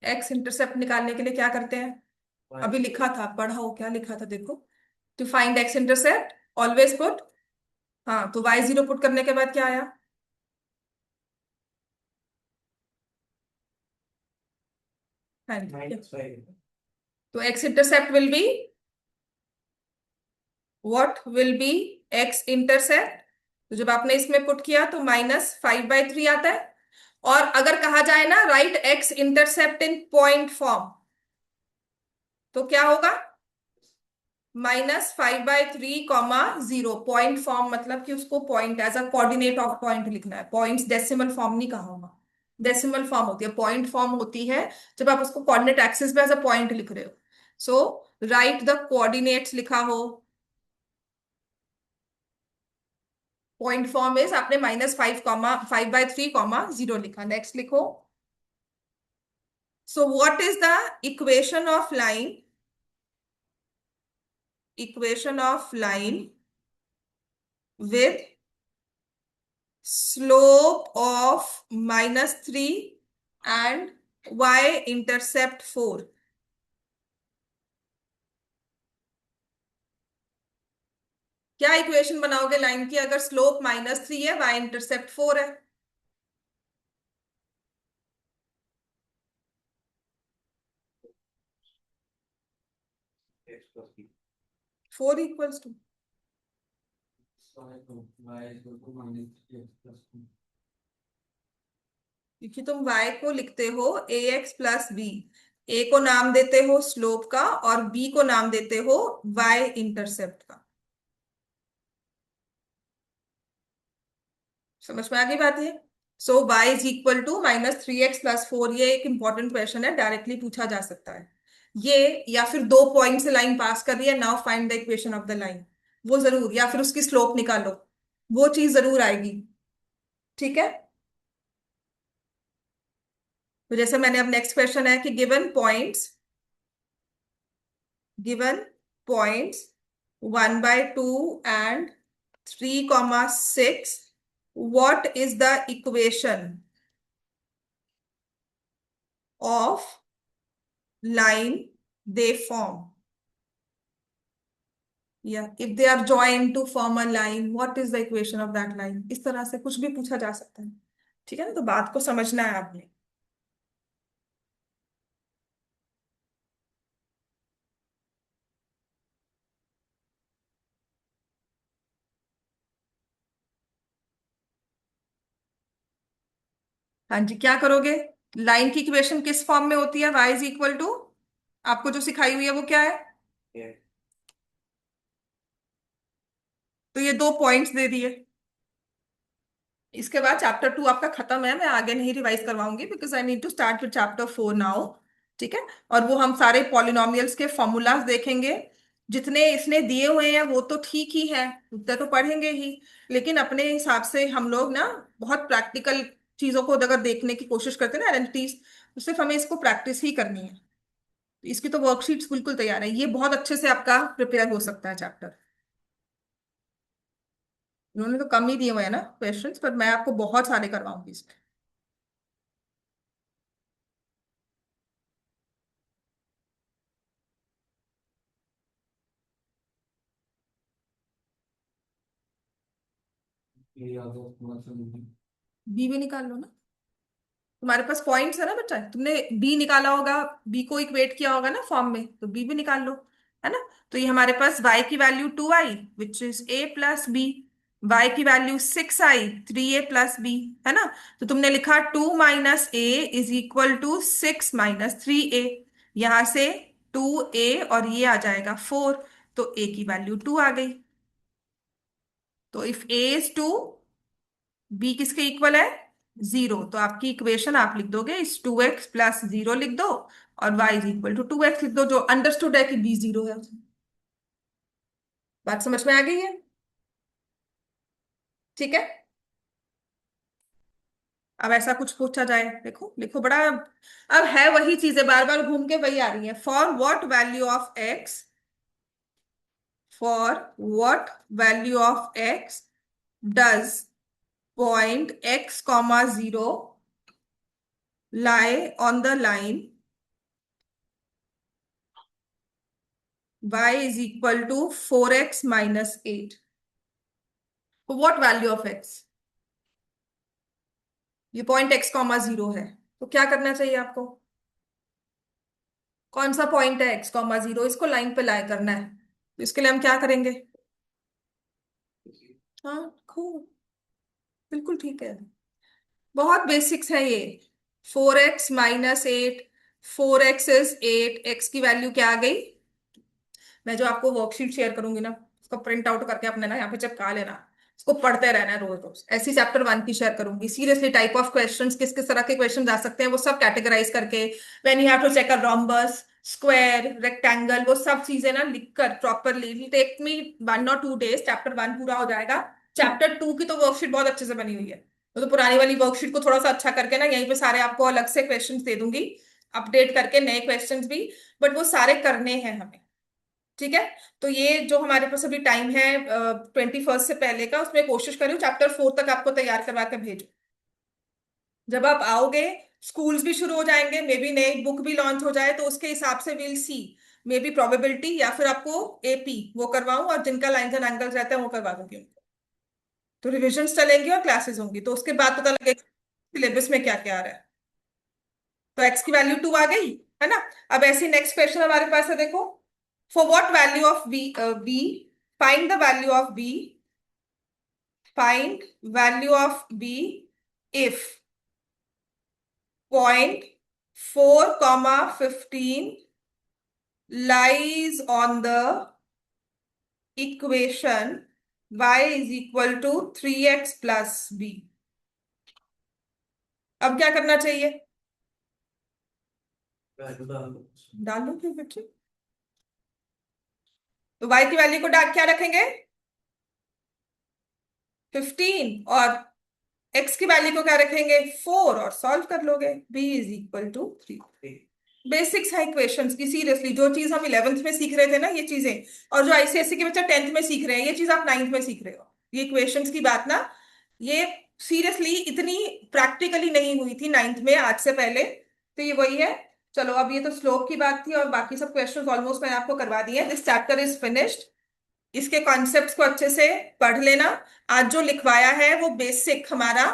x इंटरसेप्ट निकालने के लिए क्या करते हैं? अभी लिखा था, पढ़ा हो क्या लिखा था देखो। To find x intercept always put, हाँ, तो y0 पुट करने के बाद क्या आया? हाँ जी। तो x intercept will be, what will be x intercept? तो जब आपने इसमें पुट किया तो -5/3 आता है। और अगर कहा जाए ना राइट एक्स इंटरसेप्ट इन पॉइंट फॉर्म, तो क्या होगा? -5/3, 0 पॉइंट फॉर्म, मतलब कि उसको point as a coordinate of point लिखना है। पॉइंट्स डेसिमल फॉर्म नहीं कहा होगा। डेसिमल फॉर्म होती है, पॉइंट फॉर्म होती है जब आप उसको कोऑर्डिनेट एक्सिस पे एज अ पॉइंट लिख रहे हो। सो राइट द कोऑर्डिनेट्स लिखा हो। पॉइंट फॉर्म इज आपने -5/3, 0 लिखा। नेक्स्ट लिखो। So what is the equation of line? Equation of line with slope of -3 and y intercept 4। क्या इक्वेशन बनाओगे लाइन की अगर स्लोप -3 है, y इंटरसेप्ट 4 है? 4 इक्वल्स टू, क्योंकि तुम y को लिखते हो ax + b। a को नाम देते हो स्लोप का और b को नाम देते हो y इंटरसेप्ट का। समझ में आ गई बात है? So y is equal to -3x + 4। ये एक इंपॉर्टेंट क्वेश्चन है, डायरेक्टली पूछा जा सकता है ये। या फिर 2 पॉइंट से लाइन पास कर रही है, now find the equation of the line. वो जरूर, या फिर उसकी स्लोप निकालो, वो चीज जरूर आएगी। ठीक है। तो जैसे मैंने, अब नेक्स्ट क्वेश्चन है कि given points 1/2 and 3,6, what is the equation of line they form? Yeah, if they are joined to form a line, what is the equation of that line? इस तरह से कुछ भी पूछा जा सकता है। ठीक है ना, तो बात को समझना है आपने। हाँ जी, क्या करोगे? लाइन की इक्वेशन किस फॉर्म में होती है? y इज इक्वल टू, आपको जो सिखाई हुई है वो क्या है? तो ये 2 पॉइंट्स दे दिए। इसके बाद चैप्टर 2 आपका खत्म है, मैं आगे नहीं रिवाइज करवाऊंगी because I need to start with chapter 4 now. ठीक है। और वो हम सारे पॉलिनोमियल्स के फॉर्मूलाज देखेंगे। जितने इसने दिए हुए हैं वो तो ठीक ही है, उतने तो पढ़ेंगे ही, लेकिन अपने हिसाब से हम लोग ना बहुत प्रैक्टिकल चीजों को अगर देखने की कोशिश करते हैं ना, आइडेंटिटीज, तो सिर्फ हमें इसको प्रैक्टिस ही करनी है। तो इसकी तो वर्कशीट्स बिल्कुल तैयार है, ये बहुत अच्छे से आपका प्रिपेयर हो सकता है चैप्टर। उन्होंने तो कम ही दिए हुए हैं ना क्वेश्चंस, पर मैं आपको बहुत सारे करवाऊंगी इसमें। बी भी निकाल लो ना। तुम्हारे पास पॉइंट्स है ना बच्चा, तुमने बी निकाला होगा, बी को इक्वेट किया होगा ना फॉर्म में, तो बी भी निकाल लो। है ना? तो ये हमारे पास y की value 2i which is a + b, y की वैल्यू 6i, 3a + b। है ना? तो तुमने लिखा 2 - a is equal to 6 - 3a। यहां से 2a और ये आ जाएगा 4, तो a की वैल्यू 2 आ गई। तो इफ a इज 2, बी किसके इक्वल है? 0। तो आपकी इक्वेशन आप लिख दोगे इस 2x + 0 लिख दो, और y is equal to 2x लिख दो, जो अंडरस्टूड है कि बी 0 है। बात समझ में आ गई है? ठीक है। अब ऐसा कुछ पूछा जाए, देखो लिखो बड़ा, अब है वही चीजें बार बार घूम के वही आ रही है। For what value of x does point x, 0 lie on the line y is equal to 4x - 8। What value of x? ये पॉइंट x, 0 है, तो क्या करना चाहिए आपको? कौन सा पॉइंट है x, 0? इसको लाइन पे लाई करना है, तो इसके लिए हम क्या करेंगे? हाँ, खूब। बिल्कुल ठीक है, बहुत बेसिक्स है ये। 4x - 8, 4x इज 8, x की वैल्यू क्या आ गई? मैं जो आपको वर्कशीट शेयर करूंगी ना, उसको प्रिंट आउट करके अपने ना यहाँ पे चिपका लेना, उसको पढ़ते रहना है रोज रोज। ऐसी चैप्टर 1 की शेयर करूंगी सीरियसली। टाइप ऑफ क्वेश्चंस, किस किस तरह के क्वेश्चन आ सकते हैं वो सब कैटेगराइज करके, when you have to check a rhombus, square, rectangle, वो सब चीजें ना लिखकर properly, it take me 1 or 2 days, chapter 1 पूरा हो जाएगा। चैप्टर 2 की तो वर्कशीट बहुत अच्छे से बनी हुई है। तो पुरानी वाली वर्कशीट को थोड़ा सा अच्छा करके ना यहीं पे सारे आपको अलग से क्वेश्चंस दे दूंगी, अपडेट करके नए क्वेश्चंस भी, बट वो सारे करने हैं हमें। ठीक है। तो ये जो हमारे पास अभी टाइम है 21 से पहले का, उसमें कोशिश करूँ चैप्टर 4 तक आपको तैयार करवा के भेजो। जब आप आओगे, स्कूल्स भी शुरू हो जाएंगे, मे बी नई बुक भी लॉन्च हो जाए, तो उसके हिसाब से will see, may be probability, या फिर आपको एपी वो करवाऊं, और जिनका लाइंस एंड एंगल्स रहता है वो करवा दूंगी उनको। तो रिविजन्स चलेंगी और क्लासेस होंगी, तो उसके बाद पता लगेगा सिलेबस में क्या क्या आ रहा है। तो एक्स की वैल्यू 2 आ गई, है ना। अब ऐसे नेक्स्ट क्वेश्चन हमारे पास है, देखो। For what value of b, find the value of b, find value of b if .4, 15 lies on the equation y is equal to 3x plus b। अब क्या करना चाहिए? डाल लो क्यों बच्चे। तो y की वैल्यू को डाल क्या रखेंगे? 15, और x की वैल्यू को क्या रखेंगे? 4, और सॉल्व कर लोगे, b is equal to 3। Basics है इक्वेशंस की, सीरियसली। जो चीज हम 11th में सीख रहे थे ना, ये चीजें, और जो आईसीएससी के बच्चे 10th में सीख रहे हैं, ये चीज आप 9th में सीख रहे हो। ये इक्वेशंस की बात ना, ये सीरियसली इतनी प्रैक्टिकली नहीं हुई थी 9th में आज से पहले। तो ये वही है। चलो, अब ये तो स्लोप की बात थी, और बाकी सब क्वेश्चंस ऑलमोस्ट मैंने आपको करवा दिए। This chapter is finished. इसके कॉन्सेप्ट्स को अच्छे से पढ़ लेना। आज जो लिखवाया है वो बेसिक हमारा